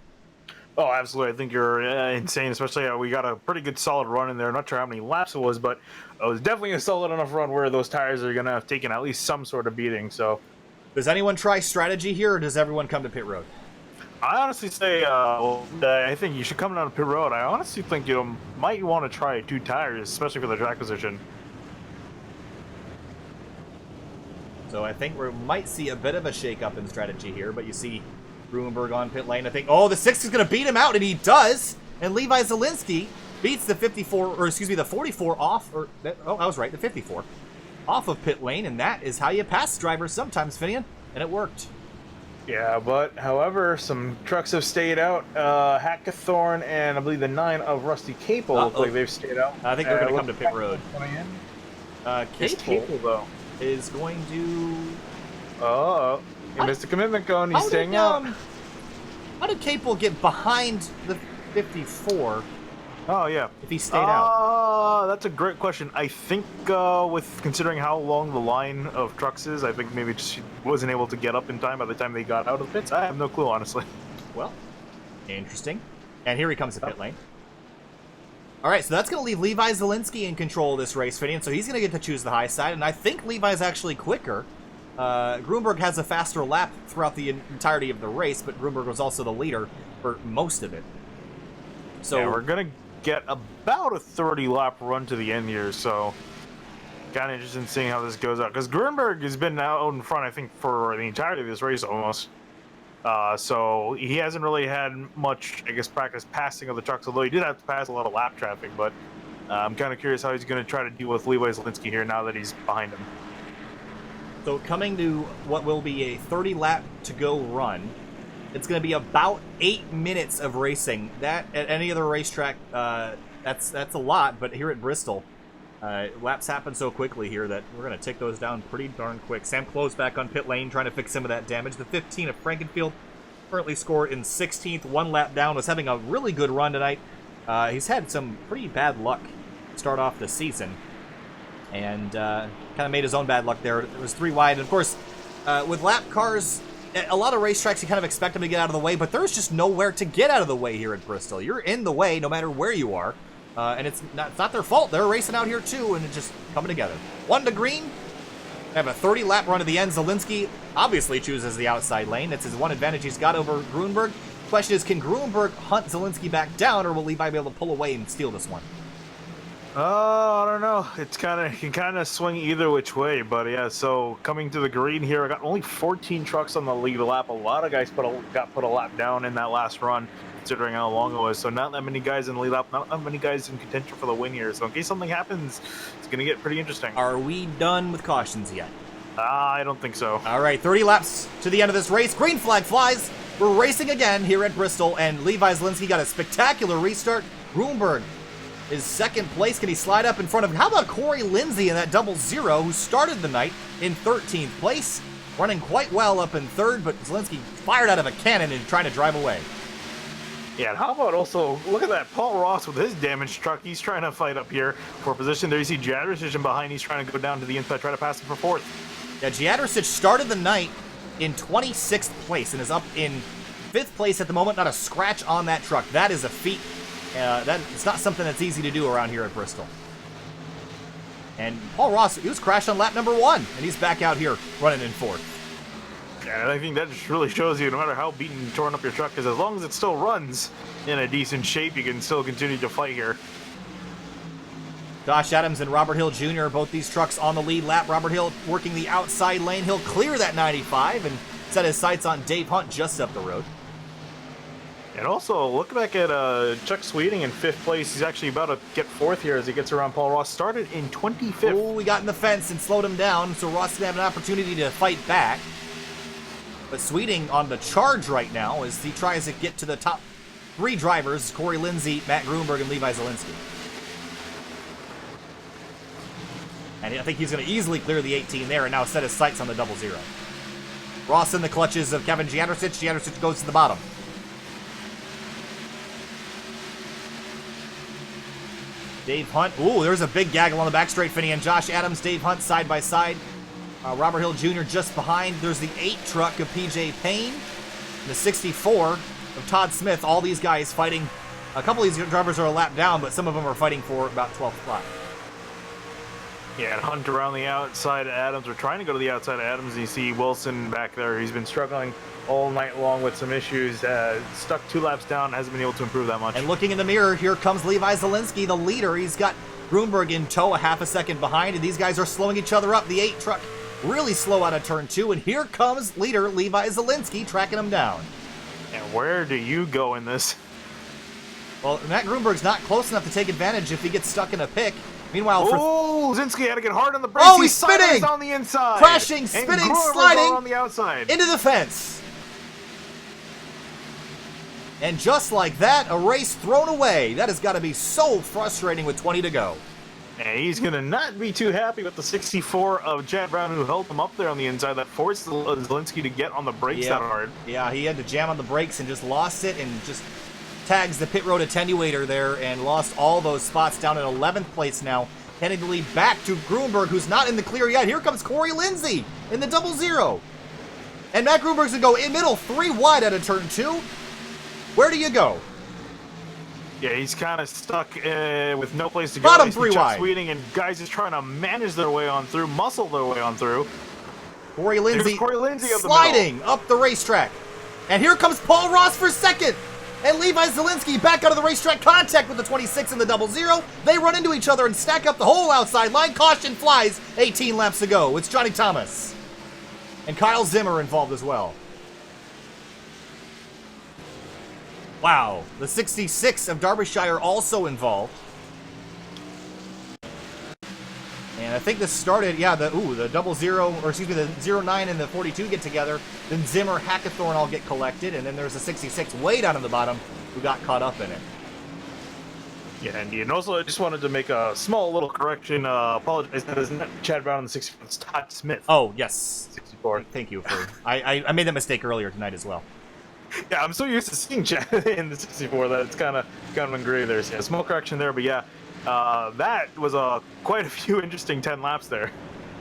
Oh, absolutely. I think you're insane, especially we got a pretty good solid run in there. Not sure how many laps it was, but it was definitely a solid enough run where those tires are going to have taken at least some sort of beating. So, does anyone try strategy here, or does everyone come to pit road? I honestly say, I think you should come down to pit road. I honestly think you might want to try 2 tires, especially for the track position. So I think we might see a bit of a shake-up in strategy here, but you see Gruenberg on pit lane. I think, oh, the 6 is going to beat him out, and he does. And Levi Zielinski beats the 54, or excuse me, the 44 off, or, oh, I was right, the 54 off of pit lane, and that is how you pass drivers sometimes, Finian, and it worked. Yeah, but however, some trucks have stayed out. Hackathorn and I believe the 9 of Rusty Capel look like they've stayed out. I think they're going to come to pit road. Capel, though, is going to... Oh, he missed a commitment cone. He's staying out. How did Capel get behind the 54? Oh, yeah. If he stayed out? That's a great question. I think with considering how long the line of trucks is, I think maybe just he wasn't able to get up in time by the time they got out of the pits. I have no clue, honestly. Well, interesting. And here he comes to pit lane. All right, so that's going to leave Levi Zielinski in control of this race, Finian, so he's going to get to choose the high side, and I think Levi's actually quicker. Gruenberg has a faster lap throughout the entirety of the race, but Gruenberg was also the leader for most of it. So yeah, we're going to get about a 30-lap run to the end here, so kind of interested in seeing how this goes out. Because Gruenberg has been out in front, I think, for the entirety of this race almost. So he hasn't really had much, I guess, practice passing of the trucks, although he did have to pass a lot of lap traffic. But I'm kind of curious how he's going to try to deal with Levi Zielinski here now that he's behind him. So coming to what will be a 30-lap to go run, it's going to be about 8 minutes of racing. That at any other racetrack, that's a lot, but here at Bristol, laps happen so quickly here that we're going to take those down pretty darn quick. Sam Close back on pit lane trying to fix some of that damage. The 15 of Frankenfield currently scored in 16th, 1 lap down, was having a really good run tonight. He's had some pretty bad luck to start off the season, and kind of made his own bad luck there. It was 3 wide, and of course, with lap cars, a lot of racetracks you kind of expect them to get out of the way, but there's just nowhere to get out of the way here at Bristol. You're in the way no matter where you are, and it's not their fault. They're racing out here too, and it's just coming together. 1 to green. Have a 30-lap run to the end. Zielinski obviously chooses the outside lane. That's his one advantage he's got over Gruenberg. Question is, can Gruenberg hunt Zielinski back down, or will Levi be able to pull away and steal this one? I don't know. It's can kind of swing either which way, but yeah. So coming to the green here, I got only 14 trucks on the lead lap. A lot of guys got put a lap down in that last run, considering how long it was. So not that many guys in the lead lap, not that many guys in contention for the win here. So in case something happens, it's gonna get pretty interesting. Are we done with cautions yet? I don't think so. All right, 30 laps to the end of this race. Green flag flies. We're racing again here at Bristol, and Levi Zielinski got a spectacular restart. Gruenberg is second place. Can he slide up in front of him? How about Corey Lindsay in that 00, who started the night in 13th place? Running quite well up in third, but Zielinski fired out of a cannon and trying to drive away. Yeah, and how about also, look at that, Paul Ross with his damaged truck. He's trying to fight up here for position. There you see Jadricic behind. He's trying to go down to the inside, try to pass him for fourth. Yeah, Jadricic started the night in 26th place and is up in 5th place at the moment. Not a scratch on that truck. That is a feat. It's not something that's easy to do around here at Bristol. And Paul Ross, he was crashed on lap number 1, and he's back out here running in 4th. Yeah, and I think that just really shows you, no matter how beaten and torn up your truck is, as long as it still runs in a decent shape, you can still continue to fight here. Josh Adams and Robert Hill Jr., both these trucks on the lead lap. Robert Hill working the outside lane. He'll clear that 95 and set his sights on Dave Hunt just up the road. And also, look back at Chuck Sweeting in 5th place. He's actually about to get 4th here as he gets around Paul Ross. Started in 25th. Oh, we got in the fence and slowed him down, so Ross is going to have an opportunity to fight back. But Sweeting on the charge right now as he tries to get to the top 3 drivers, Corey Lindsay, Matt Gruenberg, and Levi Zielinski. And I think he's going to easily clear the 18 there and now set his sights on the 00. Ross in the clutches of Kevin Jandricic. Jandricic goes to the bottom. Dave Hunt. Ooh, there's a big gaggle on the back straight, Finney, and Josh Adams, Dave Hunt side by side. Robert Hill Jr. just behind. There's the 8 truck of PJ Payne. The 64 of Todd Smith. All these guys fighting. A couple of these drivers are a lap down, but some of them are fighting for about 12th spot. Yeah, and Hunt around the outside of Adams. We're trying to go to the outside of Adams. And you see Wilson back there. He's been struggling all night long with some issues. Stuck 2 laps down. Hasn't been able to improve that much. And looking in the mirror, here comes Levi Zielinski, the leader. He's got Grunberg in tow, a half a second behind, and these guys are slowing each other up. The 8 truck really slow out of turn 2, and here comes leader Levi Zielinski tracking him down. And where do you go in this? Well, Matt Grunberg's not close enough to take advantage if he gets stuck in a pick. Meanwhile, Zinski had to get hard on the brakes. Oh, he's spinning! On the inside. Crashing, spinning, sliding on the outside. into the fence. And just like that, a race thrown away. That has got to be so frustrating with 20 to go. And he's going to not be too happy with the 64 of Chad Brown, who held him up there on the inside. That forced Zielinski to get on the brakes that hard. Yeah, he had to jam on the brakes and just lost it and just tags the pit road attenuator there and lost all those spots down in 11th place now. Handing the lead back to Grunberg, who's not in the clear yet. Here comes Corey Lindsay in the 00. And Matt Grunberg's going to go in middle, 3 wide out of turn 2. Where do you go? Yeah, he's kind of stuck with no place to go. Bottom 3 wide. Sweeting, and guys just trying to manage their way on through, muscle their way on through. Corey Lindsay up sliding up the racetrack. And here comes Paul Ross for second. And Levi Zielinski back out of the racetrack, contact with the 26 and the 00. They run into each other and stack up the whole outside line. Caution flies 18 laps to go. It's Johnny Thomas. And Kyle Zimmer involved as well. Wow, the 66 of Derbyshire also involved. And I think this started, yeah, the 00, or excuse me, the 09 and the 42 get together. Then Zimmer, Hackathorn all get collected, and then there's a 66 way down in the bottom who got caught up in it. Yeah, and also I just wanted to make a small little correction. Apologize, that is not Chad Brown in the 64, it's Todd Smith. Oh, yes. 64. Thank you for, I made that mistake earlier tonight as well. Yeah, I'm so used to seeing Chad in the 64 that it's kind of engraved there. So yeah, small correction there, but yeah. That was quite a few interesting 10 laps there.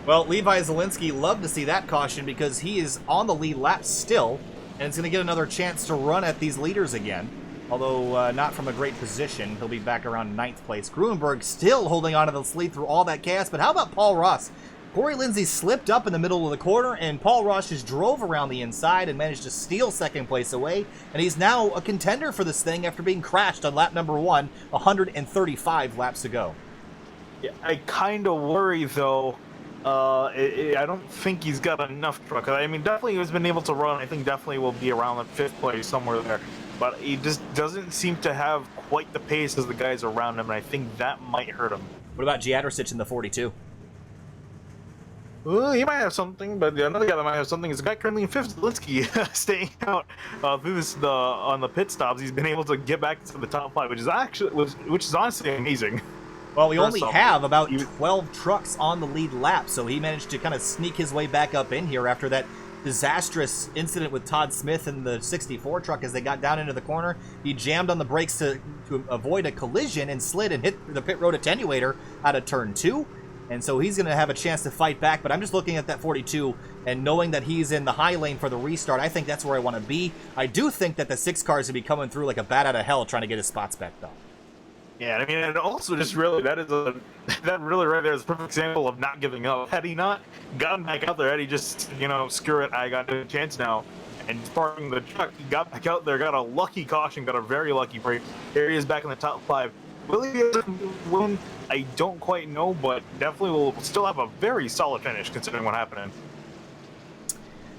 Well, Levi Zielinski loved to see that caution because he is on the lead lap still, and is going to get another chance to run at these leaders again. Although not from a great position. He'll be back around 9th place. Grunberg still holding on to the lead through all that chaos, but how about Paul Ross? Corey Lindsay slipped up in the middle of the corner, and Paul Ross just drove around the inside and managed to steal 2nd place away. And he's now a contender for this thing after being crashed on lap number 1, 135 laps to go. Yeah, I kind of worry, though. I don't think he's got enough truck. I mean, definitely he's been able to run. I think definitely will be around the 5th place, somewhere there. But he just doesn't seem to have quite the pace as the guys around him, and I think that might hurt him. What about Jandricic in the 42? Well, he might have something, but another guy that might have something is the guy currently in 5th, Zielinski, staying out through this on the pit stops. He's been able to get back to the top 5, which is honestly amazing. Well, we only have about 12 trucks on the lead lap, so he managed to kind of sneak his way back up in here after that disastrous incident with Todd Smith and the 64 truck as they got down into the corner. He jammed on the brakes to avoid a collision and slid and hit the pit road attenuator out of turn 2. And so he's going to have a chance to fight back, but I'm just looking at that 42 and knowing that he's in the high lane for the restart. I think that's where I want to be. I do think that the 6 cars will be coming through like a bat out of hell trying to get his spots back, though. Yeah, I mean, and also just really, that really right there is a perfect example of not giving up. Had he not gotten back out there, had he just, screw it, I got a chance now, and parking the truck, he got back out there, got a lucky caution, got a very lucky break. Here he is back in the top 5. Will he be able to win? I don't quite know, but definitely will still have a very solid finish considering what happened.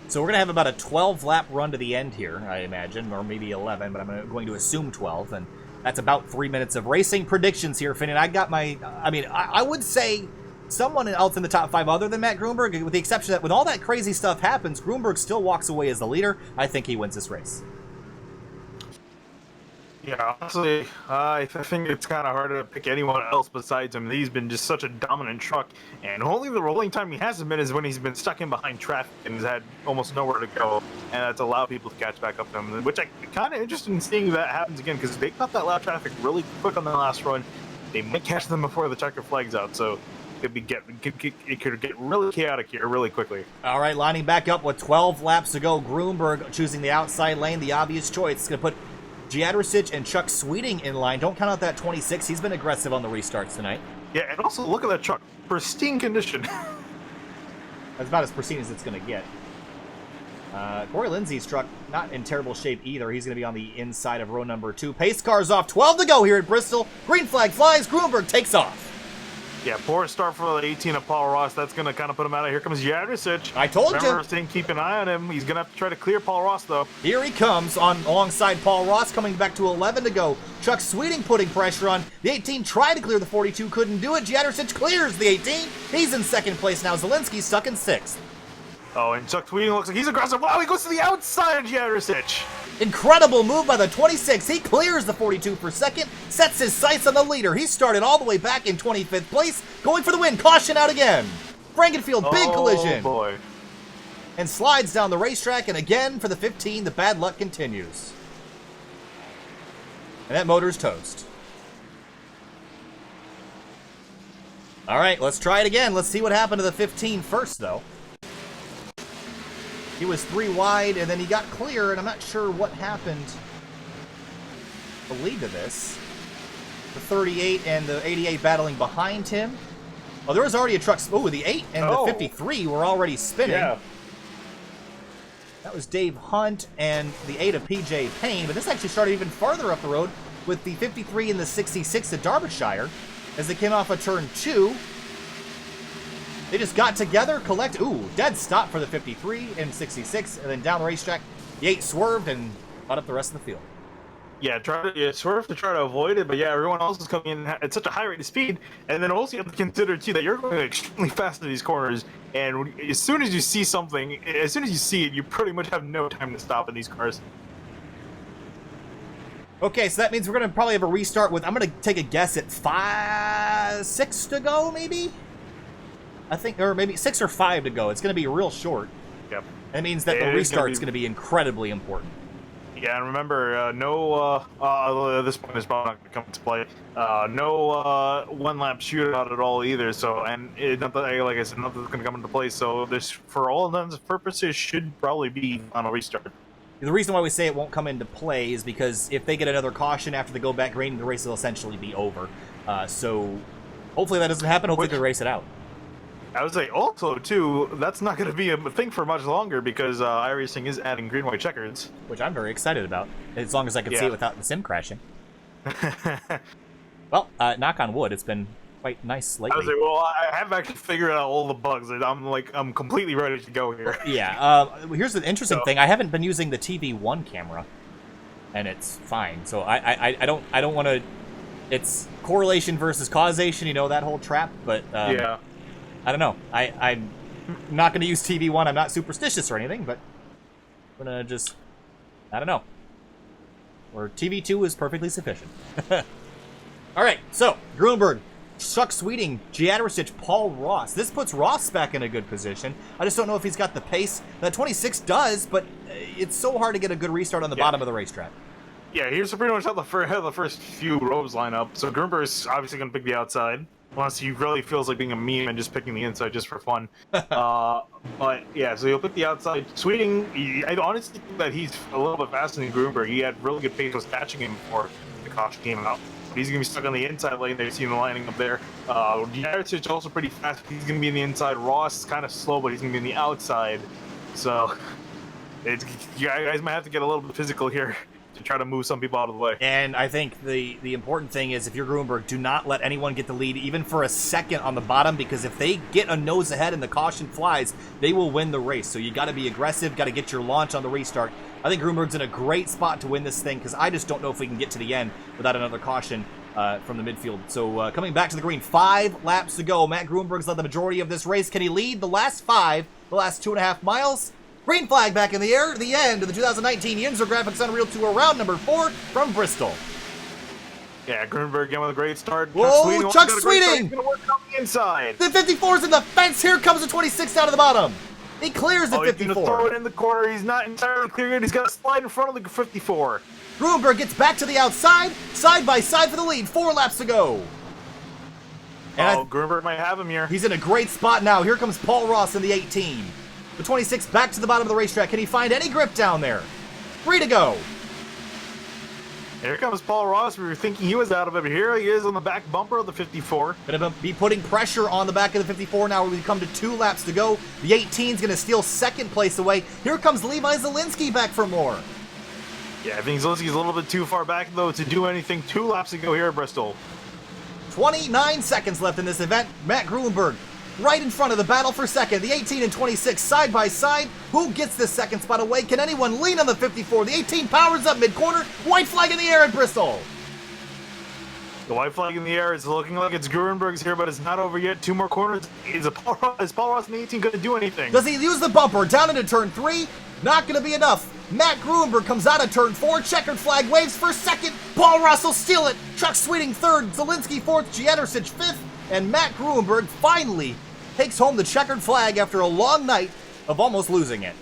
So we're going to have about a 12-lap run to the end here, I imagine, or maybe 11, but I'm going to assume 12, and that's about 3 minutes of racing. Predictions here, Finn, and I got my, I would say someone else in the top 5 other than Matt Grunberg, with the exception that when all that crazy stuff happens, Grunberg still walks away as the leader. I think he wins this race. Yeah, honestly, I think it's kind of hard to pick anyone else besides him. He's been just such a dominant truck, and only the rolling time he hasn't been is when he's been stuck in behind traffic and has had almost nowhere to go, and that's allowed people to catch back up to him, which I'm kind of interested in seeing that happens again, because they cut that lap traffic really quick on the last run. They might catch them before the checker flag's out, so it could get really chaotic here really quickly. All right, lining back up with 12 laps to go. Grunberg choosing the outside lane, the obvious choice. It's going to put Jadricic and Chuck Sweeting in line. Don't count out that 26. He's been aggressive on the restarts tonight. Yeah, and also look at that truck. Pristine condition. That's about as pristine as it's going to get. Corey Lindsay's truck, not in terrible shape either. He's going to be on the inside of row number 2. Pace car's off. 12 to go here at Bristol. Green flag flies. Grunberg takes off. Yeah, poor start for the 18 of Paul Ross. That's going to kind of put him out of here. Comes Jadricic. I told you. Remember saying keep an eye on him. He's going to have to try to clear Paul Ross, though. Here he comes alongside Paul Ross, coming back to 11 to go. Chuck Sweeting putting pressure on. The 18 tried to clear the 42, couldn't do it. Jadricic clears the 18. He's in second place now. Zielinski's stuck in 6th. Oh, and Chuck Sweeting looks like he's aggressive. Wow, he goes to the outside of Jadricic. Incredible move by the 26. He clears the 42 for second, sets his sights on the leader. He started all the way back in 25th place, going for the win. Caution out again. Frankenfield, big collision. Oh, boy. And slides down the racetrack, and again for the 15, the bad luck continues. And that motor's toast. All right, let's try it again. Let's see what happened to the 15 first, though. He was 3 wide, and then he got clear, and I'm not sure what happened to lead to this. The 38 and the 88 battling behind him. Oh, there was already a truck. Oh, the 8 and the 53 were already spinning. Yeah. That was Dave Hunt and the 8 of PJ Payne, but this actually started even farther up the road with the 53 and the 66 at Derbyshire as they came off of turn 2. They just got together, dead stop for the 53 and 66, and then down the racetrack, the 8 swerved and caught up the rest of the field. Yeah, swerve to try to avoid it, but yeah, everyone else is coming in at such a high rate of speed, and then also you have to consider, too, that you're going extremely fast in these corners, and as soon as you see something, as soon as you see it, you pretty much have no time to stop in these cars. Okay, so that means we're going to probably have a restart with, I'm going to take a guess at 6 to go, maybe? I think, or maybe 6 or 5 to go. It's going to be real short. Yep. That means that the restart's going to be incredibly important. Yeah, and remember, this point is probably not going to come into play. No one-lap shootout at all either. So, and like I said, nothing's going to come into play. So this, for all intents and purposes, should probably be on a restart. The reason why we say it won't come into play is because if they get another caution after they go back green, the race will essentially be over. So hopefully that doesn't happen. Hopefully they race it out. I would say also, too, that's not going to be a thing for much longer because iRacing is adding green-white checkers. Which I'm very excited about, as long as I can see it without the sim crashing. Well, knock on wood, it's been quite nice lately. I was like, well, I have actually figured out all the bugs. I'm completely ready to go here. Yeah, here's the interesting thing. I haven't been using the TV1 camera, and it's fine. So I don't want to... It's correlation versus causation, you know, that whole trap, but... yeah. I don't know. I'm not going to use TV1. I'm not superstitious or anything, but I'm going to just... I don't know. Or TV2 is perfectly sufficient. All right, so Grunberg, Chuck Sweeting, Jadricic, Paul Ross. This puts Ross back in a good position. I just don't know if he's got the pace. That 26 does, but it's so hard to get a good restart on the bottom of the racetrack. Yeah, here's pretty much how the first few rows line up. So Grunberg's obviously going to pick the outside. Unless he really feels like being a meme and just picking the inside just for fun. But yeah, so he'll pick the outside. Sweeting, I honestly think that he's a little bit faster than Grunberg. He had really good pace, was catching him before the caution came out. But he's going to be stuck on the inside lane. They've seen the lining up there. Jadricic also pretty fast. He's going to be in the inside. Ross is kind of slow, but he's going to be in the outside. So you guys might have to get a little bit physical here to try to move some people out of the way. And I think the important thing is, if you're Grunberg, do not let anyone get the lead even for a second on the bottom, because if they get a nose ahead and the caution flies, they will win the race. So you got to be aggressive, got to get your launch on the restart. I think Grunberg's in a great spot to win this thing, because I just don't know if we can get to the end without another caution from the midfield. So coming back to the green, 5 laps to go. Matt Grunberg's led the majority of this race. Can he lead the last 5, the last 2.5 miles? Green flag back in the air, the end of the 2019 YNZR Graphics Unreal Tour round number 4 from Bristol. Yeah, Grunberg again with a great start. Whoa, also Chuck got a great start. Sweeting! He's gonna work it on the inside. The 54's in the fence. Here comes the 26 down to the bottom. He clears the He's gonna 54. throw it in the corner. He's not entirely clear yet. He's got to slide in front of the 54. Gruenberg gets back to the outside, side by side for the lead. 4 laps to go. And Grunberg might have him here. he's in a great spot now. Here comes Paul Ross in the 18. The 26 back to the bottom of the racetrack. Can he find any grip down there? 3 to go. Here comes Paul Ross. We were thinking he was out of it, but here he is on the back bumper of the 54. Gonna be putting pressure on the back of the 54 now. We come to 2 laps to go. The 18's gonna steal second place away. Here comes Levi Zielinski back for more. Yeah, I think Zielinski's a little bit too far back, though, to do anything. 2 laps to go here at Bristol. 29 seconds left in this event. Matt Gruenberg right in front of the battle for second. The 18 and 26 side by side. Who gets this second spot away? Can anyone lean on the 54? The 18 powers up mid-corner. White flag in the air at Bristol. The white flag in the air is looking like it's Gruenberg's here, but it's not over yet. 2 more corners. Is Paul Ross in the 18 going to do anything? Does he use the bumper down into turn 3? Not going to be enough. Matt Gruenberg comes out of turn 4. Checkered flag waves for second. Paul Ross will steal it. Chuck Sweeting third. Zielinski fourth. Giedersich fifth. And Matt Gruenberg finally takes home the checkered flag after a long night of almost losing it.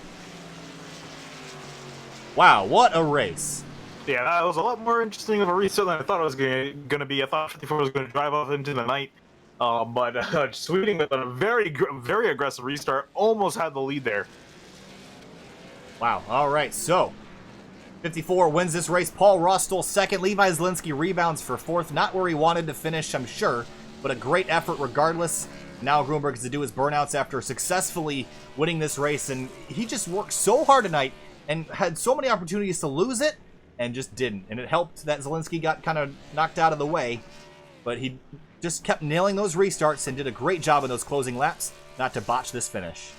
Wow, what a race. Yeah, that was a lot more interesting of a restart than I thought it was going to be. I thought 54 was going to drive off into the night. But Sweeting with a very aggressive restart almost had the lead there. Wow, all right, so 54 wins this race. Paul Ross stole second. Levi Zielinski rebounds for fourth. Not where he wanted to finish, I'm sure, but a great effort regardless. Now Gruenberg has to do his burnouts after successfully winning this race, and he just worked so hard tonight and had so many opportunities to lose it and just didn't. And it helped that Zielinski got kind of knocked out of the way, but he just kept nailing those restarts and did a great job in those closing laps not to botch this finish.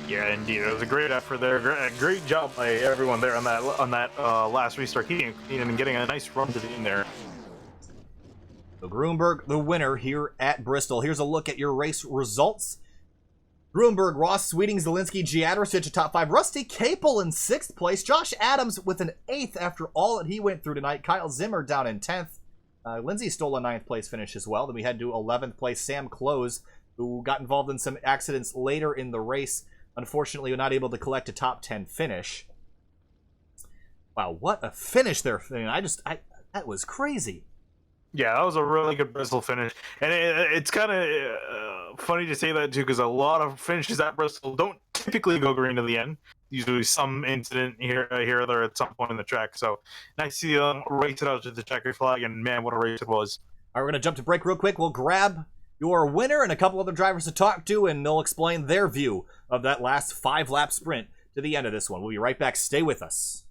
Yeah, indeed, it was a great effort there. Great job by everyone there on that last restart, keeping clean and getting a nice run to the end there. So Gruenberg, the winner here at Bristol. Here's a look at your race results. Gruenberg, Ross, Sweeting, Zielinski, Giedersich, a top 5. Rusty Capel in 6th place. Josh Adams with an 8th after all that he went through tonight. Kyle Zimmer down in 10th. Lindsay stole a 9th place finish as well. Then we head to 11th place. Sam Close, who got involved in some accidents later in the race. Unfortunately, not able to collect a top 10 finish. Wow, what a finish there. That was crazy. Yeah, that was a really good Bristol finish. And it's kind of funny to say that, too, because a lot of finishes at Bristol don't typically go green to the end. Usually some incident here or there at some point in the track. So nice to see them race it out to the checkered flag, and man, what a race it was. All right, we're going to jump to break real quick. We'll grab your winner and a couple other drivers to talk to, and they'll explain their view of that last 5-lap sprint to the end of this one. We'll be right back. Stay with us.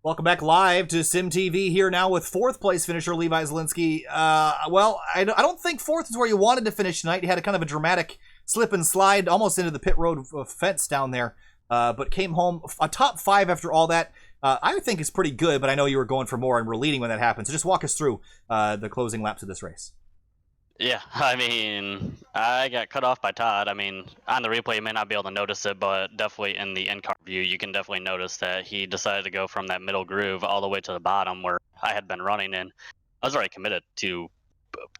Welcome back live to Sim TV here now with fourth place finisher Levi Zielinski. Well, I don't think fourth is where you wanted to finish tonight. You had a kind of a dramatic slip and slide almost into the pit road fence down there, but came home a top 5 after all that. I think is pretty good, but I know you were going for more and were leading when that happened. So just walk us through the closing laps of this race. Yeah, I mean, I got cut off by Todd. I mean, on the replay, you may not be able to notice it, but definitely in the in-car view, you can definitely notice that he decided to go from that middle groove all the way to the bottom where I had been running in. I was already committed to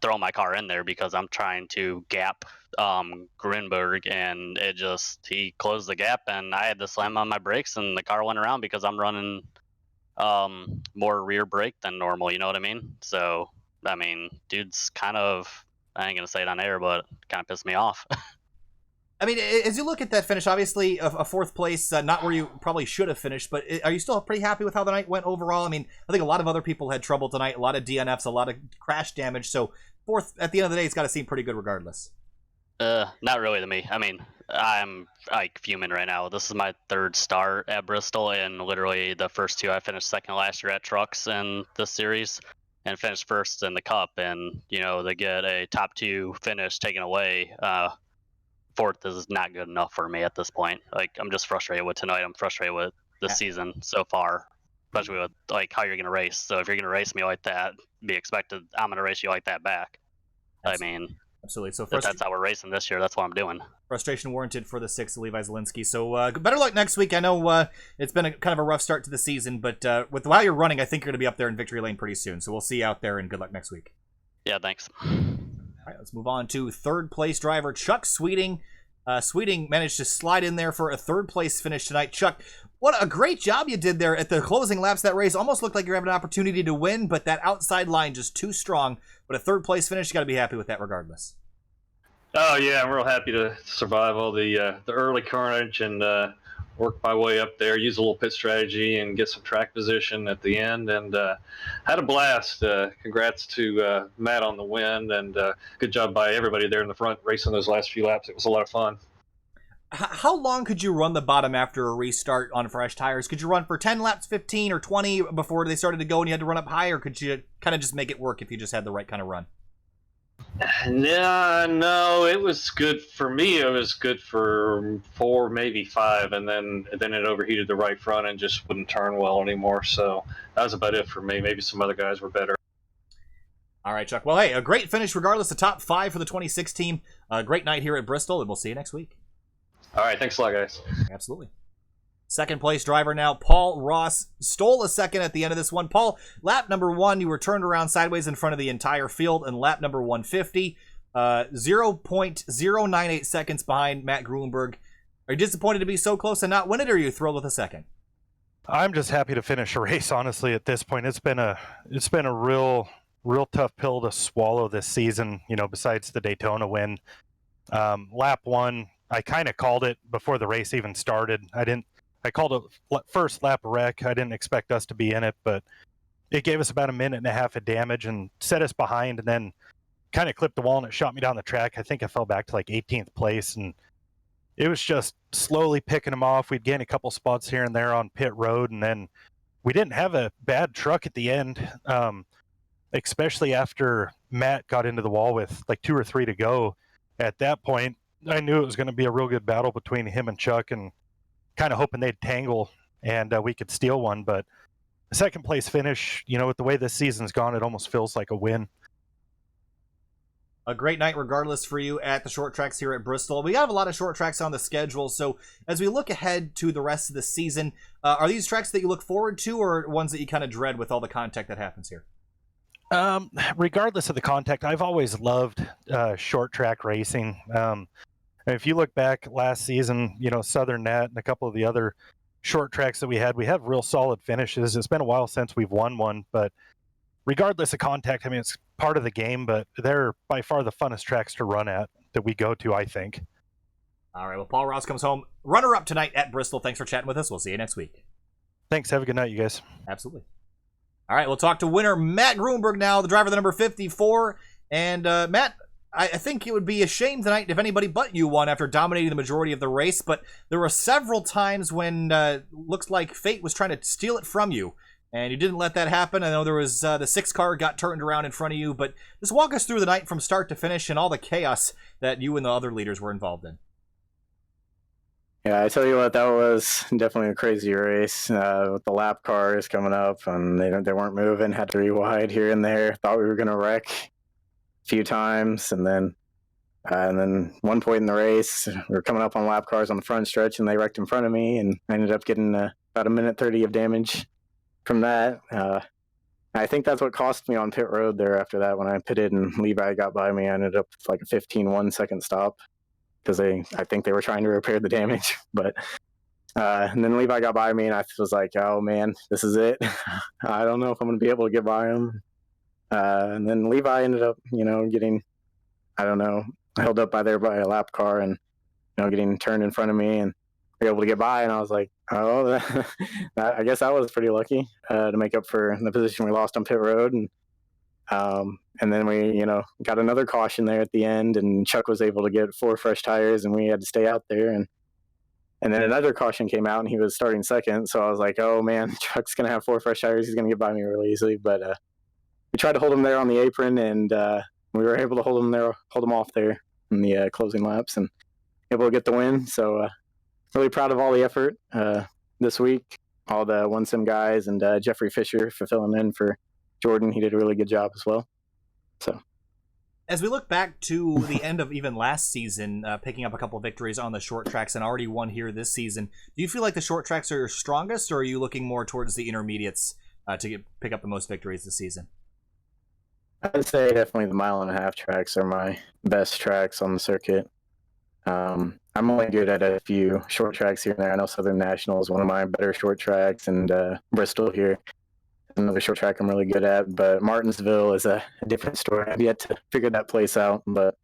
throw my car in there because I'm trying to gap Grinberg, and he closed the gap, and I had to slam on my brakes, and the car went around because I'm running more rear brake than normal, you know what I mean? So, I mean, dude's kind of, I ain't gonna say it on air, but kind of pissed me off. I mean, as you look at that finish, obviously a fourth place, not where you probably should have finished, but are you still pretty happy with how the night went overall? I mean, I think a lot of other people had trouble tonight, a lot of DNFs, a lot of crash damage, so fourth, at the end of the day, it's got to seem pretty good regardless. Not really to me. I mean, I'm like fuming right now. This is my 3rd start at Bristol, and literally the first 2 I finished second last year at trucks in this series, and finished first in the cup, and you know, they get a top 2 finish taken away. Fourth is not good enough for me at this point. Like, I'm just frustrated with tonight. I'm frustrated with the season so far, especially with like how you're gonna race. So if you're gonna race me like that, be expected I'm gonna race you like that back. I mean, absolutely. So if that's how we're racing this year, that's what I'm doing. Frustration warranted for the 6th Levi Zielinski. So better luck next week. I know it's been kind of a rough start to the season, but with how you're running, I think you're going to be up there in victory lane pretty soon. So we'll see you out there, and good luck next week. Yeah, thanks. All right, let's move on to 3rd place driver Chuck Sweeting. Sweeting managed to slide in there for a 3rd place finish tonight. Chuck, what a great job you did there at the closing laps of that race. Almost looked like you're having an opportunity to win, but that outside line just too strong. But a 3rd place finish, you got to be happy with that regardless. Oh yeah, I'm real happy to survive all the early carnage and work my way up there. Use a little pit strategy and get some track position at the end, and had a blast. Congrats to Matt on the win, and good job by everybody there in the front racing those last few laps. It was a lot of fun. How long could you run the bottom after a restart on fresh tires? Could you run for 10 laps, 15, or 20 before they started to go and you had to run up high, or could you kind of just make it work if you just had the right kind of run? No, it was good for me. It was good for 4, maybe 5, and then it overheated the right front and just wouldn't turn well anymore. So that was about it for me. Maybe some other guys were better. All right, Chuck. Well, hey, a great finish regardless. The top 5 for the 26 team. A great night here at Bristol, and we'll see you next week. All right, thanks a lot, guys. Absolutely. 2nd place driver now, Paul Ross, stole a second at the end of this one. Paul, lap number 1, you were turned around sideways in front of the entire field, and lap number 150, 0.098 seconds behind Matt Gruenberg. Are you disappointed to be so close and not win it, or are you thrilled with a second? I'm just happy to finish a race, honestly, at this point. It's been a real tough pill to swallow this season, you know, besides the Daytona win. Lap 1, I kind of called it before the race even started. I called a first lap wreck. I didn't expect us to be in it, but it gave us about 1.5 minutes of damage and set us behind, and then kind of clipped the wall, and it shot me down the track. I think I fell back to like 18th place, and it was just slowly picking them off. We'd gain a couple spots here and there on pit road, and then we didn't have a bad truck at the end, especially after Matt got into the wall with like 2 or 3 to go. At that point, I knew it was going to be a real good battle between him and Chuck, and kind of hoping they'd tangle and we could steal one. But a 2nd place finish, you know, with the way this season's gone, it almost feels like a win. A great night regardless for you at the short tracks here at Bristol. We have a lot of short tracks on the schedule, so as we look ahead to the rest of the season, are these tracks that you look forward to, or ones that you kind of dread with all the contact that happens here? Regardless of the contact, I've always loved short track racing. If you look back last season, you know, Southern Nat and a couple of the other short tracks that we had real solid finishes. It's been a while since we've won one, but regardless of contact, I mean, it's part of the game, but they're by far the funnest tracks to run at that we go to, I think. All right, well, Paul Ross comes home runner-up tonight at Bristol. Thanks for chatting with us. We'll see you next week. Thanks. Have a good night, you guys. Absolutely. All right, we'll talk to winner Matt Gruenberg now, the driver of the number 54. And Matt, I think it would be a shame tonight if anybody but you won after dominating the majority of the race, but there were several times when looks like fate was trying to steal it from you. and you didn't let that happen. I know there was the 6 car got turned around in front of you, but just walk us through the night from start to finish and all the chaos that you and the other leaders were involved in. Yeah, I tell you what, that was definitely a crazy race with the lap cars coming up, and they weren't moving. Had to rewide here and there. Thought we were gonna wreck a few times, and then one point in the race, we were coming up on lap cars on the front stretch, and they wrecked in front of me, and I ended up getting about 1:30 of damage from that. I think that's what cost me on pit road there after that. When I pitted and Levi got by me, I ended up with like a 15 1-second stop, because I think they were trying to repair the damage. But and then Levi got by me, and I was like, oh man, this is it. I don't know if I'm going to be able to get by him. And then Levi ended up, getting, I don't know, held up by a lap car, and getting turned in front of me, and we were able to get by. And I was like, oh, I guess I was pretty lucky to make up for the position we lost on pit road. And then we, got another caution there at the end, and Chuck was able to get 4 fresh tires, and we had to stay out there. And then another caution came out, and he was starting second. So I was like, oh man, Chuck's going to have 4 fresh tires. He's going to get by me really easily. But we tried to hold him there on the apron, and we were able to hold him off there in the closing laps, and able to get the win. So really proud of all the effort this week, all the one sim guys, and Jeffrey Fisher for filling in for Jordan. He did a really good job as well. So, as we look back to the end of even last season, picking up a couple of victories on the short tracks and already one here this season, do you feel like the short tracks are your strongest, or are you looking more towards the intermediates to pick up the most victories this season? I'd say definitely the 1.5 mile tracks are my best tracks on the circuit. I'm only good at a few short tracks here and there. I know Southern National is one of my better short tracks, and Bristol here, another short track I'm really good at. But Martinsville is a different story. I've yet to figure that place out, but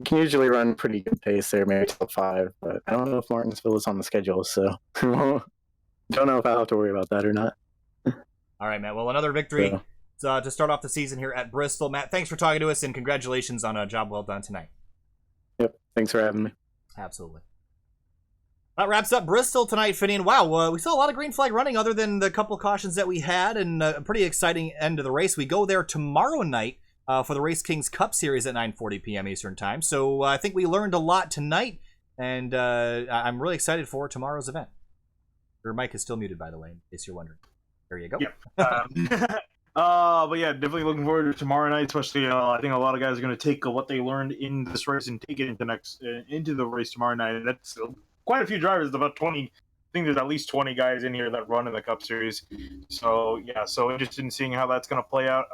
you can usually run pretty good pace there, maybe till 5. But I don't know if Martinsville is on the schedule, so don't know if I'll have to worry about that or not. All right, Matt. Well, another victory to start off the season here at Bristol. Matt, thanks for talking to us, and congratulations on a job well done tonight. Yep, thanks for having me. Absolutely. That wraps up Bristol tonight, Finian. Wow, we saw a lot of green flag running other than the couple cautions that we had, and a pretty exciting end of the race. We go there tomorrow night for the Race Kings Cup Series at 9:40 p.m. Eastern Time. So I think we learned a lot tonight, and I'm really excited for tomorrow's event. Your mic is still muted, by the way, in case you're wondering. There you go. Yep. But yeah, definitely looking forward to tomorrow night. Especially, I think a lot of guys are going to take what they learned in this race and take it into the race tomorrow night. And that's quite a few drivers. About 20. I think there's at least 20 guys in here that run in the Cup Series. So yeah, so interested in seeing how that's going to play out.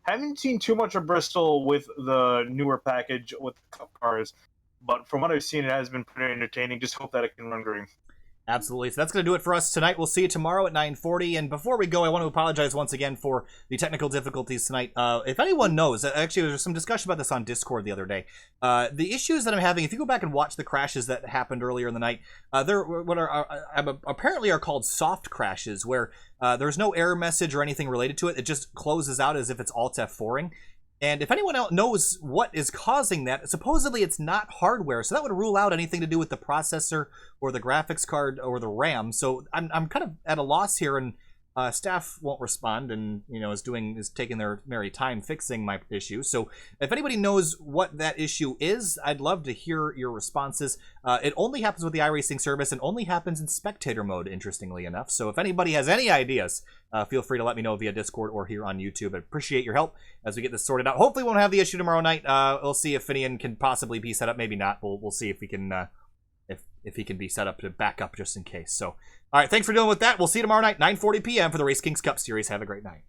Haven't seen too much of Bristol with the newer package with the Cup cars, but from what I've seen, it has been pretty entertaining. Just hope that it can run green. Absolutely. So that's going to do it for us tonight. We'll see you tomorrow at 9:40. And before we go, I want to apologize once again for the technical difficulties tonight. If anyone knows, actually, there was some discussion about this on Discord the other day. The issues that I'm having, if you go back and watch the crashes that happened earlier in the night, there apparently are called soft crashes, where there's no error message or anything related to it. It just closes out as if it's Alt F4ing. And if anyone else knows what is causing that, supposedly it's not hardware, so that would rule out anything to do with the processor or the graphics card or the RAM. So I'm kind of at a loss here, and staff won't respond, and is taking their merry time fixing my issue. So if anybody knows what that issue is, I'd love to hear your responses. It only happens with the iRacing service and only happens in spectator mode, interestingly enough. So if anybody has any ideas, feel free to let me know via Discord or here on YouTube. I appreciate your help as we get this sorted out. Hopefully we won't have the issue tomorrow night. We'll see if Finian can possibly be set up. Maybe not. We'll see if we can if he can be set up to back up just in case. So, all right, thanks for dealing with that. We'll see you tomorrow night, 9:40 p.m. for the Race Kings Cup Series. Have a great night.